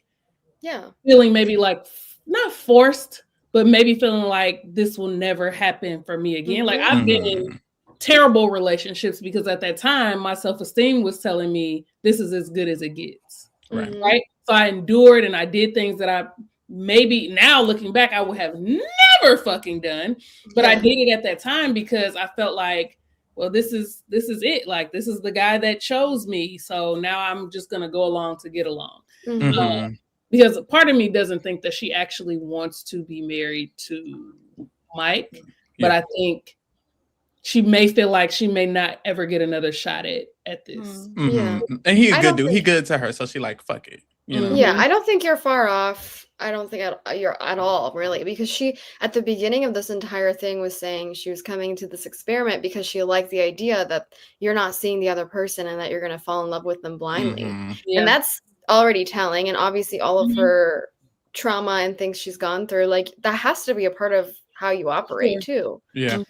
feeling maybe like not forced, but maybe feeling like this will never happen for me again. Like I've been in terrible relationships because at that time, my self-esteem was telling me this is as good as it gets. Right. So I endured and I did things that I maybe now looking back, I would have never fucking done, but I did it at that time because I felt like, well, this is it. Like, this is the guy that chose me. So now I'm just going to go along to get along. Because part of me doesn't think that she actually wants to be married to Mike, but I think she may feel like she may not ever get another shot at this. And he's a good dude. He good to her. So she like, fuck it. You know? Yeah, I don't think you're far off. I don't think you're at all, really, because she, at the beginning of this entire thing, was saying she was coming to this experiment because she liked the idea that you're not seeing the other person and that you're going to fall in love with them blindly. And that's already telling. And obviously all of her trauma and things she's gone through, like that has to be a part of how you operate too. Yeah.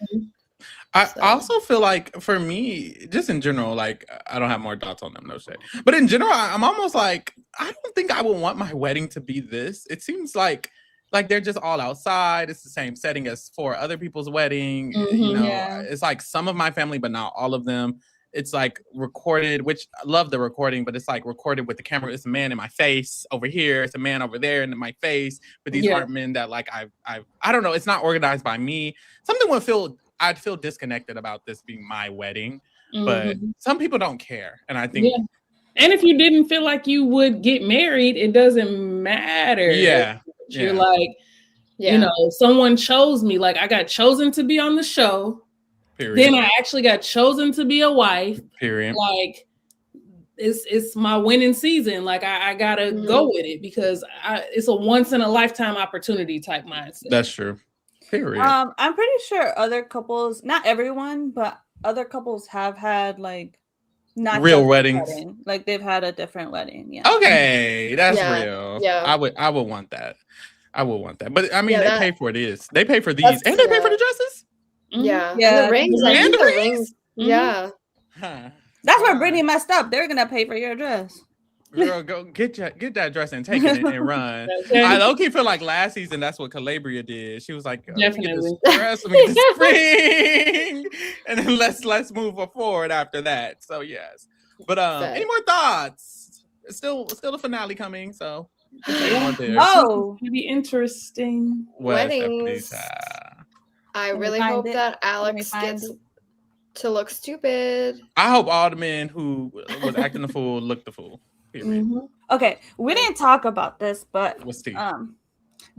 I also feel like for me, just in general, like I don't have more thoughts on them, no shit. But in general, I'm almost like, I don't think I would want my wedding to be this. It seems like they're just all outside. It's the same setting as 4 other people's wedding. You know, it's like some of my family, but not all of them. It's like recorded, which I love the recording, but it's like recorded with the camera. It's a man in my face over here. It's a man over there in my face. But these aren't men that like I don't know. It's not organized by me. I'd feel disconnected about this being my wedding, but some people don't care. And I think, and if you didn't feel like you would get married, it doesn't matter. You're like, you know, someone chose me. Like I got chosen to be on the show. Period. Then I actually got chosen to be a wife. Period. Like it's my winning season. Like I gotta go with it because it's a once in a lifetime opportunity type mindset. That's true. Period. I'm pretty sure other couples, not everyone, but other couples have had like not real weddings. Like they've had a different wedding. Yeah. Okay, that's real. Yeah. I would want that. I would want that. But I mean, they pay for this. They pay for these, and they pay for the dresses. Yeah. And the rings. And the rings. Yeah. Huh. That's where Brittany messed up. They're gonna pay for your dress. Girl, go get that dress and take it and run. I low-key feel like last season that's what Calabria did. She was like, definitely dress, let me get this ring, and then let's move forward after that. So yes, but any more thoughts? It's still the finale coming. So Oh, it'll be interesting. Weddings. I really hope that Alex gets to look stupid. I hope all the men who was acting the fool look the fool. Okay, we didn't talk about this, but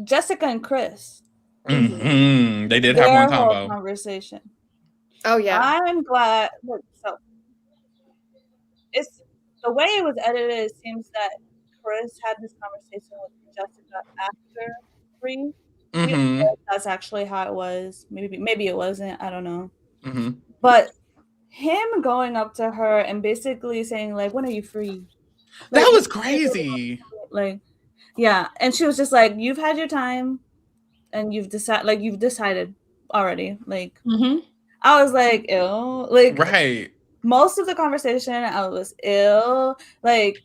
Jessica and Chris. They did have one combo conversation. Oh yeah, I'm glad. Look, so it's the way it was edited. It seems that Chris had this conversation with Jessica after Bri. That's actually how it was. Maybe it wasn't. I don't know. But him going up to her and basically saying like, "When are you free?" Like, that was crazy. Like, yeah, and she was just like, "You've had your time, and you've decided already." Like, I was like, "Ew." Like, right. Most of the conversation, I was ill. Like,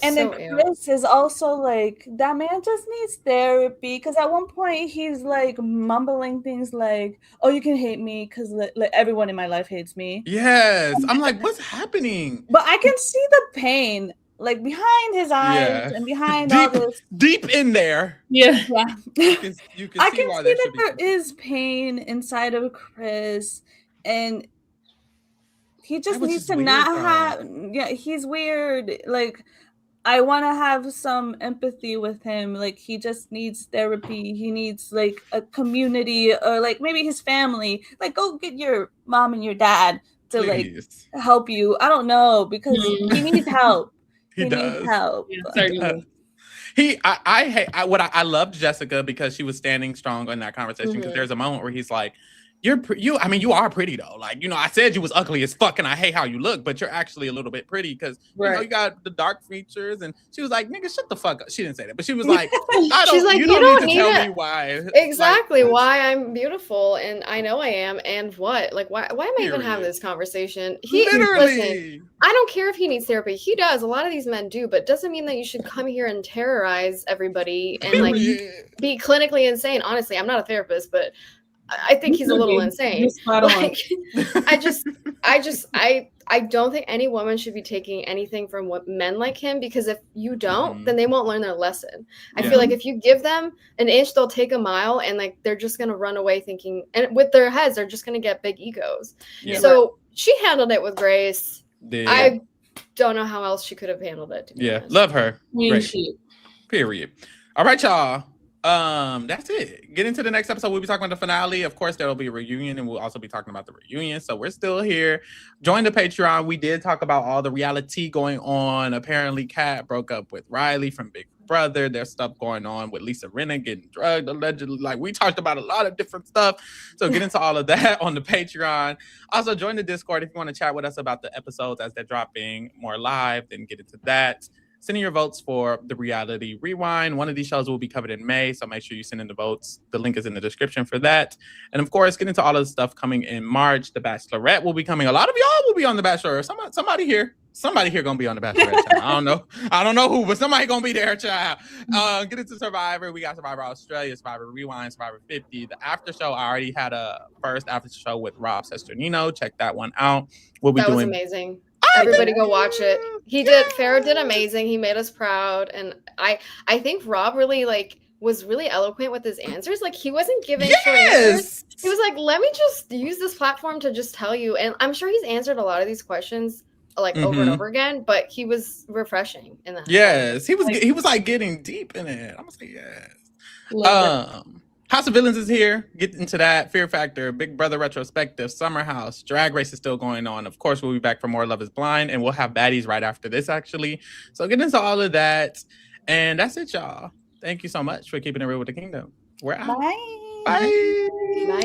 and then Chris is also like, that man just needs therapy. Because at one point, he's like mumbling things like, "Oh, you can hate me because like everyone in my life hates me." Yes. I'm like, what's happening? But I can see the pain like behind his eyes and behind all this. Deep in there. Yeah. You can I can see that there is pain inside of Chris. And he just needs to not have... Yeah, he's weird. Like, I want to have some empathy with him. Like, he just needs therapy. He needs, like, a community or, like, maybe his family. Like, go get your mom and your dad to, like, help you. I don't know, because he needs help. He needs help. Yeah, I loved Jessica because she was standing strong in that conversation, because there's a moment where he's like, you are pretty though. Like, I said you was ugly as fuck and I hate how you look, but you're actually a little bit pretty because you got the dark features. And she was like, nigga, shut the fuck up. She didn't say that, but she was like, you don't need to tell me why. Exactly, why I'm beautiful and I know I am, and what? Like, why am I even having this conversation? Listen, I don't care if he needs therapy. He does. A lot of these men do, but doesn't mean that you should come here and terrorize everybody and like be clinically insane. Honestly, I'm not a therapist, but I think he's a little insane. Like, I don't think any woman should be taking anything from men like him, because if you don't, then they won't learn their lesson. I feel like if you give them an inch, they'll take a mile, and like they're just gonna run away thinking, and with their heads, they're just gonna get big egos. Yeah. So she handled it with grace. I don't know how else she could have handled it. Love her. Great. Period. All right, y'all. That's it. Get into the next episode. We'll be talking about the finale. Of course, there'll be a reunion, and we'll also be talking about the reunion. So we're still here. Join the Patreon. We did talk about all the reality going on. Apparently, Kat broke up with Riley from Big Brother. There's stuff going on with Lisa Rinna getting drugged, allegedly. Like, we talked about a lot of different stuff. So get into all of that on the Patreon. Also, join the Discord if you want to chat with us about the episodes as they're dropping more live. Then get into that. Send in your votes for the Reality Rewind. One of these shows will be covered in May, so make sure you send in the votes. The link is in the description for that. And of course, get into all of the stuff coming in March. The Bachelorette will be coming. A lot of y'all will be on The Bachelor. Somebody here gonna be on The Bachelorette, child. I don't know who, but somebody gonna be there, child. Get into Survivor. We got Survivor Australia, Survivor Rewind, Survivor 50. The after show, I already had a first after show with Rob Sesternino. Check that one out. That was amazing. Everybody go watch it. Farrah did amazing. He made us proud. And I think Rob really was really eloquent with his answers. Like, he wasn't giving short answers. He was like, let me just use this platform to just tell you. And I'm sure he's answered a lot of these questions over and over again, but he was refreshing in that. Yes. He was like getting deep in it. I'm gonna say yes. House of Villains is here. Get into that. Fear Factor, Big Brother retrospective, Summer House, Drag Race is still going on. Of course, we'll be back for more Love is Blind, and we'll have baddies right after this, actually. So get into all of that. And that's it, y'all. Thank you so much for keeping it real with the kingdom. We're out. Bye. Bye. Bye.